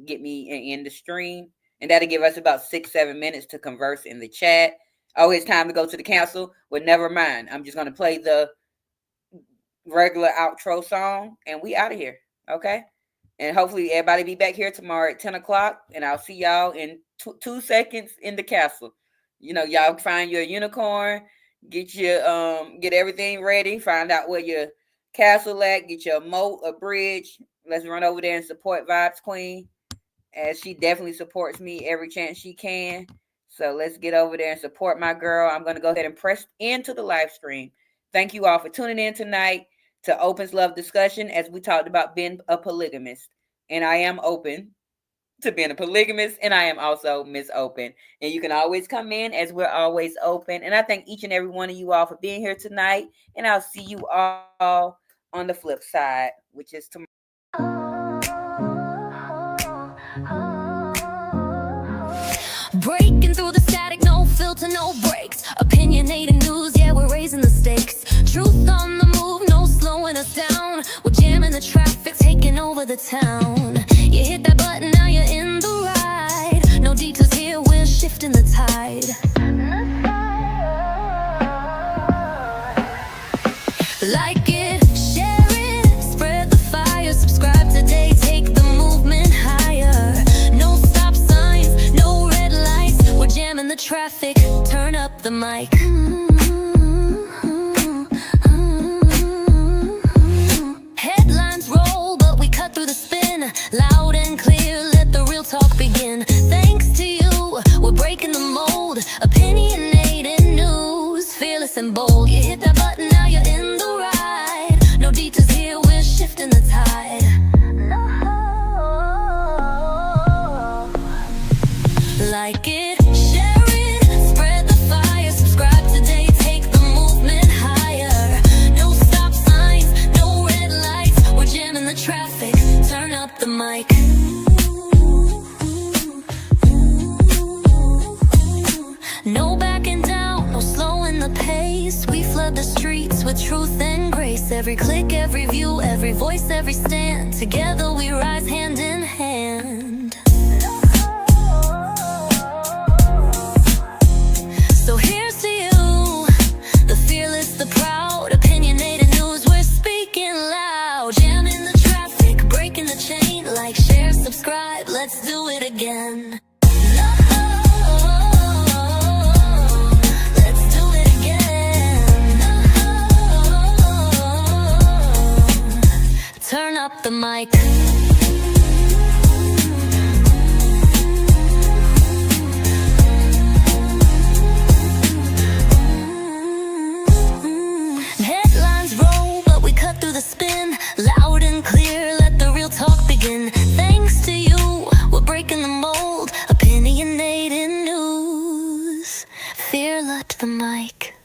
B: get me in the stream, and that'll give us about 6-7 minutes to converse in the chat. Oh, it's time to go to the council. Well, never mind. I'm just gonna play the regular outro song, and we out of here. Okay. And hopefully everybody be back here tomorrow at 10 o'clock. And I'll see y'all in 2 seconds in the castle. You know, y'all find your unicorn, get everything ready, find out where your castle at, get your moat, a bridge. Let's run over there and support Vibes Queen, as she definitely supports me every chance she can. So let's get over there and support my girl. I'm going to go ahead and press into the live stream. Thank you all for tuning in tonight to Open's Love Discussion, as we talked about being a polygamist. And I am open to being a polygamist, and I am also Miss Open. And you can always come in, as we're always open. And I thank each and every one of you all for being here tonight. And I'll see you all on the flip side, which is tomorrow.
A: Breaking through the static, no filter, no breaks. Opinionated news, yeah, we're raising the stakes. Truth on the move, no slowing us down. We're jamming the traffic, taking over the town. You hit that button, now you're in the ride. No detours here, we're shifting the tide. Like it, share it, spread the fire. Subscribe today, take the movement higher. No stop signs, no red lights. We're jamming the traffic, turn up the mic. Headlines roll, but we cut through the spin. Loud and clear, let the real talk begin. Thanks to you, we're breaking the mold. Opinionated news, fearless and bold. You hit that button, now you're in the ride. No detours here, we're shifting the tide. Like it, share it, spread the fire. Subscribe today, take the movement higher. No stop signs, no red lights. We're jamming the traffic, turn up the mic. No backing down, no slowing the pace. We flood the streets with truth and grace. Every click, every view, every voice, every stand. Together we rise hand in hand. So here's to you, the fearless, the proud. Opinionated news, we're speaking loud. Jamming the traffic, breaking the chain. Like, share, subscribe, let's do it again. Let's do it again. Turn up the mic. Headlines roll, but we cut through the spin. Loud and clear, let the real talk begin. Thanks to you, we're breaking the mold. Opinionated news, fearless the mic.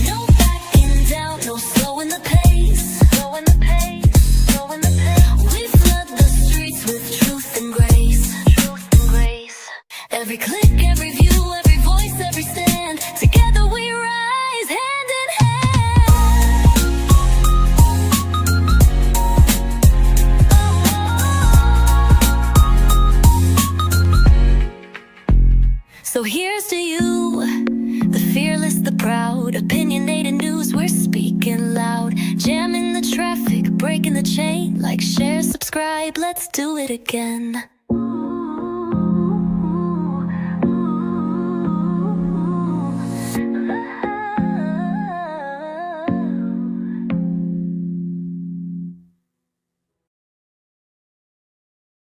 A: No backing down, no slowing the pace. Slowing the pace, slowing the pace. We flood the streets with truth and grace. Truth and grace. Every click, every view, every voice, every stand. Together we rise hand in hand. So here's to you, the fearless, the proud. Opinionated news, we're speaking loud. Jamming the traffic, breaking the chain. Like, share, subscribe, let's do it again.